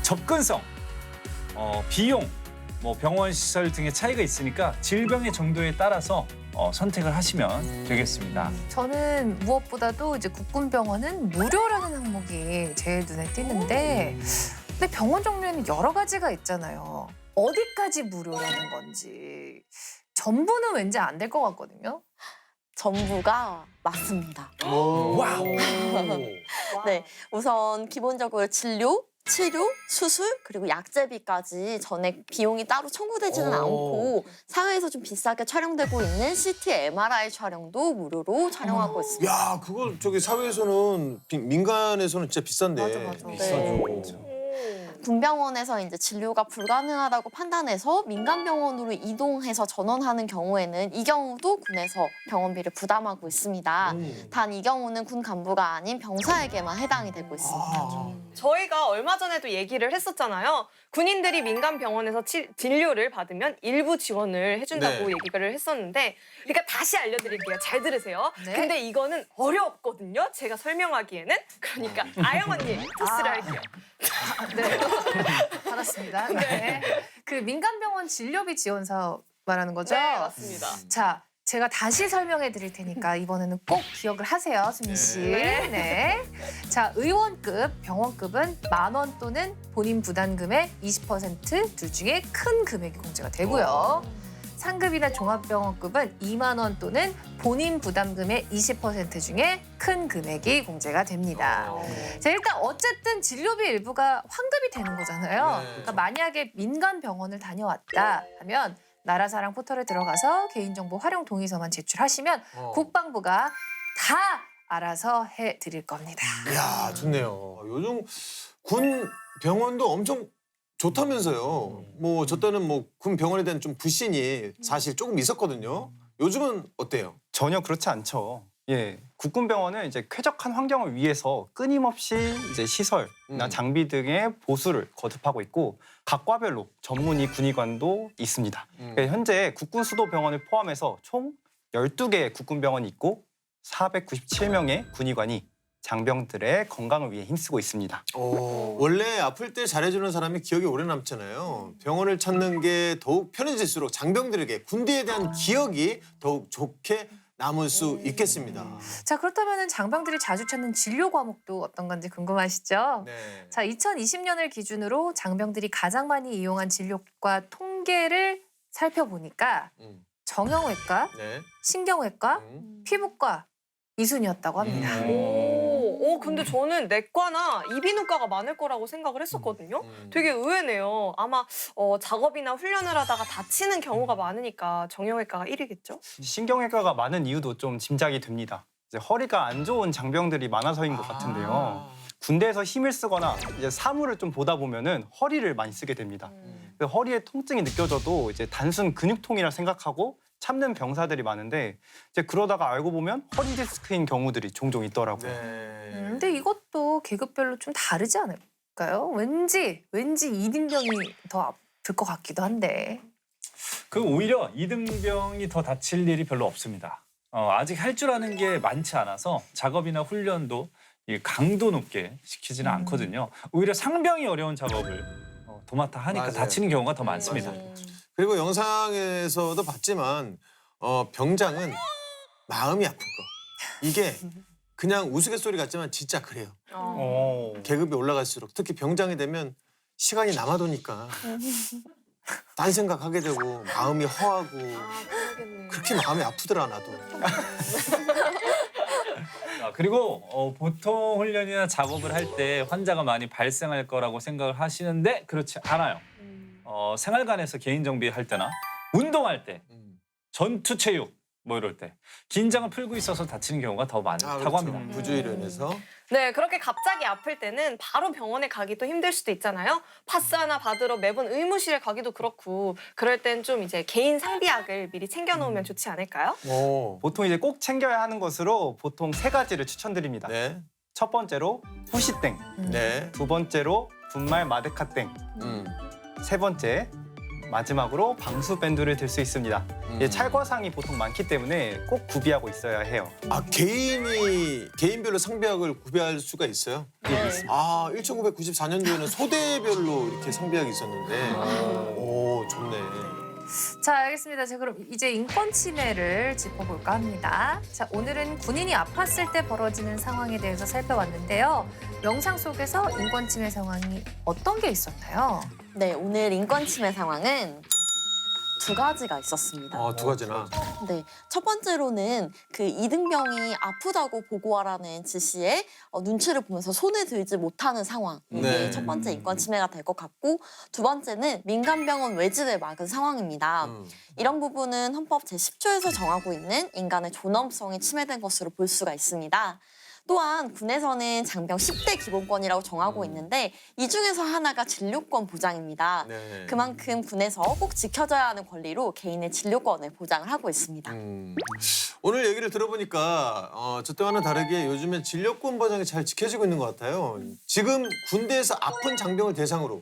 Speaker 2: 접근성, 비용, 뭐 병원 시설 등의 차이가 있으니까 질병의 정도에 따라서 선택을 하시면 되겠습니다.
Speaker 3: 저는 무엇보다도 이제 국군병원은 무료라는 항목이 제일 눈에 띄는데 근데 병원 종류에는 여러 가지가 있잖아요. 어디까지 무료라는 건지 전부는 왠지 안 될 것 같거든요.
Speaker 6: 전부가 맞습니다.
Speaker 1: 와우.
Speaker 6: 네, 우선 기본적으로 진료, 치료, 수술, 그리고 약제비까지 전액 비용이 따로 청구되지는 않고 사회에서 좀 비싸게 촬영되고 있는 CT, MRI 촬영도 무료로 촬영하고 있습니다.
Speaker 1: 야, 그걸 저기 사회에서는 민간에서는 진짜 비싼데.
Speaker 3: 맞아.
Speaker 6: 네. 군병원에서 이제 진료가 불가능하다고 판단해서 민간병원으로 이동해서 전원하는 경우에는 이 경우도 군에서 병원비를 부담하고 있습니다. 단 이 경우는 군 간부가 아닌 병사에게만 해당이 되고 있습니다.
Speaker 8: 저희가 얼마 전에도 얘기를 했었잖아요. 군인들이 민간 병원에서 진료를 받으면 일부 지원을 해준다고
Speaker 3: 네.
Speaker 8: 얘기를 했었는데, 그러니까 다시 알려드릴게요. 잘 들으세요.
Speaker 3: 네.
Speaker 8: 근데 이거는 어렵거든요. 제가 설명하기에는. 그러니까 아영 언니 토스를 할게요.
Speaker 3: 네. 받았습니다. 네. 그 민간병원 진료비 지원 사업 말하는 거죠?
Speaker 8: 네, 맞습니다.
Speaker 3: 자, 제가 다시 설명해 드릴 테니까 이번에는 꼭 기억을 하세요, 수민 씨. 네. 자, 의원급, 병원급은 10,000원 또는 본인 부담금의 20% 둘 중에 큰 금액이 공제가 되고요. 상급이나 종합병원급은 20,000원 또는 본인 부담금의 20% 중에 큰 금액이 공제가 됩니다. 자, 일단 어쨌든 진료비 일부가 환급이 되는 거잖아요. 그러니까 만약에 민간 병원을 다녀왔다 하면 나라사랑 포털에 들어가서 개인정보 활용 동의서만 제출하시면 국방부가 다 알아서 해드릴 겁니다.
Speaker 1: 이야, 좋네요. 요즘 군 병원도 엄청 좋다면서요. 뭐 저 때는 뭐 군 병원에 대한 좀 불신이 사실 조금 있었거든요. 요즘은 어때요?
Speaker 7: 전혀 그렇지 않죠. 예, 국군병원은 이제 쾌적한 환경을 위해서 끊임없이 이제 시설이나 장비 등의 보수를 거듭하고 있고 각 과별로 전문의 군의관도 있습니다. 그러니까 현재 국군수도병원을 포함해서 총 12개의 국군병원이 있고 497명의 군의관이 장병들의 건강을 위해 힘쓰고 있습니다.
Speaker 1: 원래 아플 때 잘해주는 사람이 기억이 오래 남잖아요. 병원을 찾는 게 더욱 편해질수록 장병들에게 군대에 대한 기억이 더욱 좋게 남을 수 있겠습니다.
Speaker 3: 자, 그렇다면 장병들이 자주 찾는 진료 과목도 어떤 건지 궁금하시죠?
Speaker 1: 네.
Speaker 3: 자, 2020년을 기준으로 장병들이 가장 많이 이용한 진료과 통계를 살펴보니까 정형외과,
Speaker 1: 네.
Speaker 3: 신경외과, 피부과 이 순이었다고 합니다.
Speaker 8: 근데 저는 내과나 이비인후과가 많을 거라고 생각을 했었거든요. 되게 의외네요. 아마 작업이나 훈련을 하다가 다치는 경우가 많으니까 정형외과가 1위겠죠?
Speaker 7: 신경외과가 많은 이유도 좀 짐작이 됩니다. 이제 허리가 안 좋은 장병들이 많아서인 것 같은데요. 군대에서 힘을 쓰거나 이제 사물을 좀 보다 보면은 허리를 많이 쓰게 됩니다. 그래서 허리에 통증이 느껴져도 이제 단순 근육통이라 생각하고 참는 병사들이 많은데 이제 그러다가 알고 보면 허리 디스크인 경우들이 종종 있더라고요.
Speaker 3: 근데 이것도 계급별로 좀 다르지 않을까요? 왠지 이등병이 더 아플 것 같기도 한데.
Speaker 2: 그 오히려 이등병이 더 다칠 일이 별로 없습니다. 아직 할 줄 아는 게 많지 않아서 작업이나 훈련도 이 강도 높게 시키지는 않거든요. 오히려 상병이 어려운 작업을 도맡아 하니까
Speaker 1: 맞아요.
Speaker 2: 다치는 경우가 더 많습니다.
Speaker 1: 그리고 영상에서도 봤지만 병장은 마음이 아픈 거. 이게 그냥 우스갯소리 같지만 진짜 그래요. 계급이 올라갈수록 특히 병장이 되면 시간이 남아도니까 딴 생각하게 되고 마음이 허하고 그렇게 마음이 아프더라 나도.
Speaker 2: 그리고 보통 훈련이나 작업을 할 때 환자가 많이 발생할 거라고 생각을 하시는데 그렇지 않아요. 생활관에서 개인 정비할 때나 운동할 때, 전투 체육 뭐 이럴 때 긴장을 풀고 있어서 다치는 경우가 더 많다고
Speaker 1: 그렇죠.
Speaker 2: 합니다.
Speaker 1: 부주의로 인해서.
Speaker 8: 네, 그렇게 갑자기 아플 때는 바로 병원에 가기도 힘들 수도 있잖아요. 파스 하나 받으러 매번 의무실에 가기도 그렇고 그럴 땐 좀 이제 개인 상비약을 미리 챙겨놓으면 좋지 않을까요?
Speaker 7: 보통 이제 꼭 챙겨야 하는 것으로 보통 3가지를 추천드립니다.
Speaker 1: 네.
Speaker 7: 첫 번째로 후시땡,
Speaker 1: 네.
Speaker 7: 두 번째로 분말 마데카땡, 세 번째 마지막으로 방수밴드를 들 수 있습니다. 이게 찰과상이 보통 많기 때문에 꼭 구비하고 있어야 해요.
Speaker 1: 개인별로 상비약을 구비할 수가 있어요?
Speaker 7: 네, 있습니다.
Speaker 1: 1994년도에는 소대별로 이렇게 상비약이 있었는데, 오, 좋네.
Speaker 3: 자, 알겠습니다. 자, 그럼 이제 인권 침해를 짚어볼까 합니다. 자, 오늘은 군인이 아팠을 때 벌어지는 상황에 대해서 살펴봤는데요. 영상 속에서 인권 침해 상황이 어떤 게 있었나요?
Speaker 6: 네, 오늘 인권 침해 상황은 2가지가 있었습니다.
Speaker 1: 2가지나.
Speaker 6: 네, 첫 번째로는 그 이등병이 아프다고 보고하라는 지시에 눈치를 보면서 손을 들지 못하는 상황. 이게
Speaker 1: 네.
Speaker 6: 첫 번째 인권 침해가 될 것 같고, 두 번째는 민간병원 외지를 막은 상황입니다. 이런 부분은 헌법 제10조에서 정하고 있는 인간의 존엄성이 침해된 것으로 볼 수가 있습니다. 또한 군에서는 장병 10대 기본권이라고 정하고 있는데 이 중에서 하나가 진료권 보장입니다.
Speaker 1: 네.
Speaker 6: 그만큼 군에서 꼭 지켜져야 하는 권리로 개인의 진료권을 보장을 하고 있습니다.
Speaker 1: 오늘 얘기를 들어보니까 저 때와는 다르게 요즘엔 진료권 보장이 잘 지켜지고 있는 것 같아요. 지금 군대에서 아픈 장병을 대상으로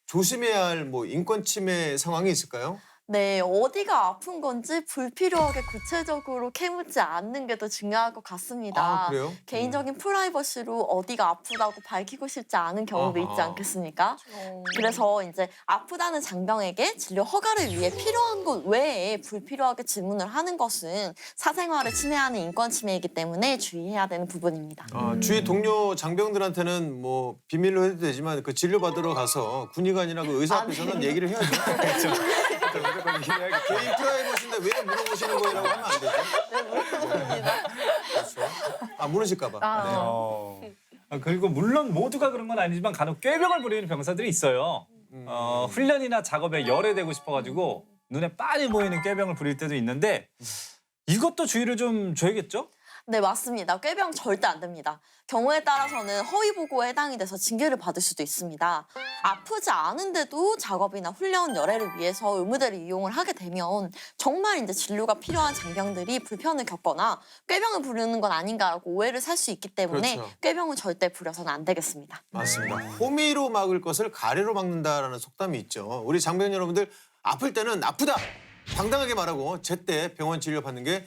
Speaker 1: 조심해야 할 뭐 인권 침해 상황이 있을까요?
Speaker 6: 네, 어디가 아픈 건지 불필요하게 구체적으로 캐묻지 않는 게 더 중요할 것 같습니다.
Speaker 1: 그래요?
Speaker 6: 개인적인 프라이버시로 어디가 아프다고 밝히고 싶지 않은 경우도 있지 않겠습니까? 그래서 이제 아프다는 장병에게 진료 허가를 위해 필요한 것 외에 불필요하게 질문을 하는 것은 사생활을 침해하는 인권 침해이기 때문에 주의해야 되는 부분입니다.
Speaker 1: 주위 동료 장병들한테는 뭐 비밀로 해도 되지만 그 진료 받으러 가서 군의관이나 그 의사 앞에서는 얘기를 해야죠. 그렇죠. 개인 프라이버시인데 왜 물어보시는 거라고 하면 안 되죠?
Speaker 6: 네, 물어봅니다.
Speaker 1: 그렇죠. 모르실까 봐. 네.
Speaker 2: 그리고 물론 모두가 그런 건 아니지만 간혹 꾀병을 부리는 병사들이 있어요. 훈련이나 작업에 열애되고 싶어가지고 눈에 빤히 보이는 꾀병을 부릴 때도 있는데 이것도 주의를 좀 줘야겠죠?
Speaker 6: 네, 맞습니다. 꾀병 절대 안 됩니다. 경우에 따라서는 허위 보고에 해당이 돼서 징계를 받을 수도 있습니다. 아프지 않은데도 작업이나 훈련 열애를 위해서 의무대를 이용을 하게 되면 정말 이제 진료가 필요한 장병들이 불편을 겪거나 꾀병을 부르는 건 아닌가라고 오해를 살 수 있기 때문에
Speaker 1: 그렇죠.
Speaker 6: 꾀병은 절대 부려서는 안 되겠습니다.
Speaker 1: 맞습니다. 호미로 막을 것을 가래로 막는다라는 속담이 있죠. 우리 장병 여러분들 아플 때는 아프다 당당하게 말하고 제때 병원 진료 받는 게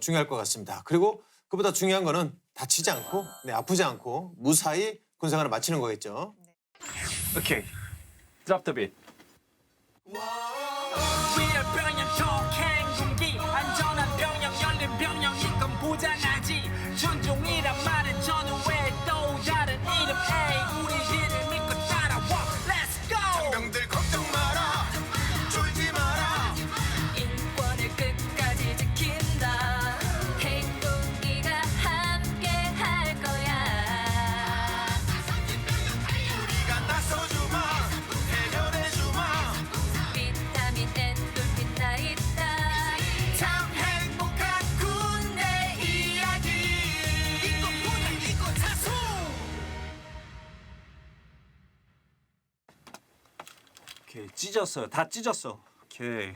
Speaker 1: 중요할 것 같습니다. 그리고 그보다 중요한 거는 다치지 않고 아프지 않고 무사히 군생활을 마치는 거겠죠.
Speaker 2: 오케이. Drop the beat.
Speaker 12: 위에 병영 적행군기 안전한 병영 열린 병영 이건 보장하지 존중이란 말은 전후에 또 다른 이름 A 우리들을 믿고 따라와 Let's go 장병들 걱정 마라 졸지 마라
Speaker 13: 인권을 끝까지 지킨다 행동기가 함께 할 거야
Speaker 12: 우리가 나서주마 해결해주마
Speaker 2: 찢었어요. 다 찢었어. 오케이.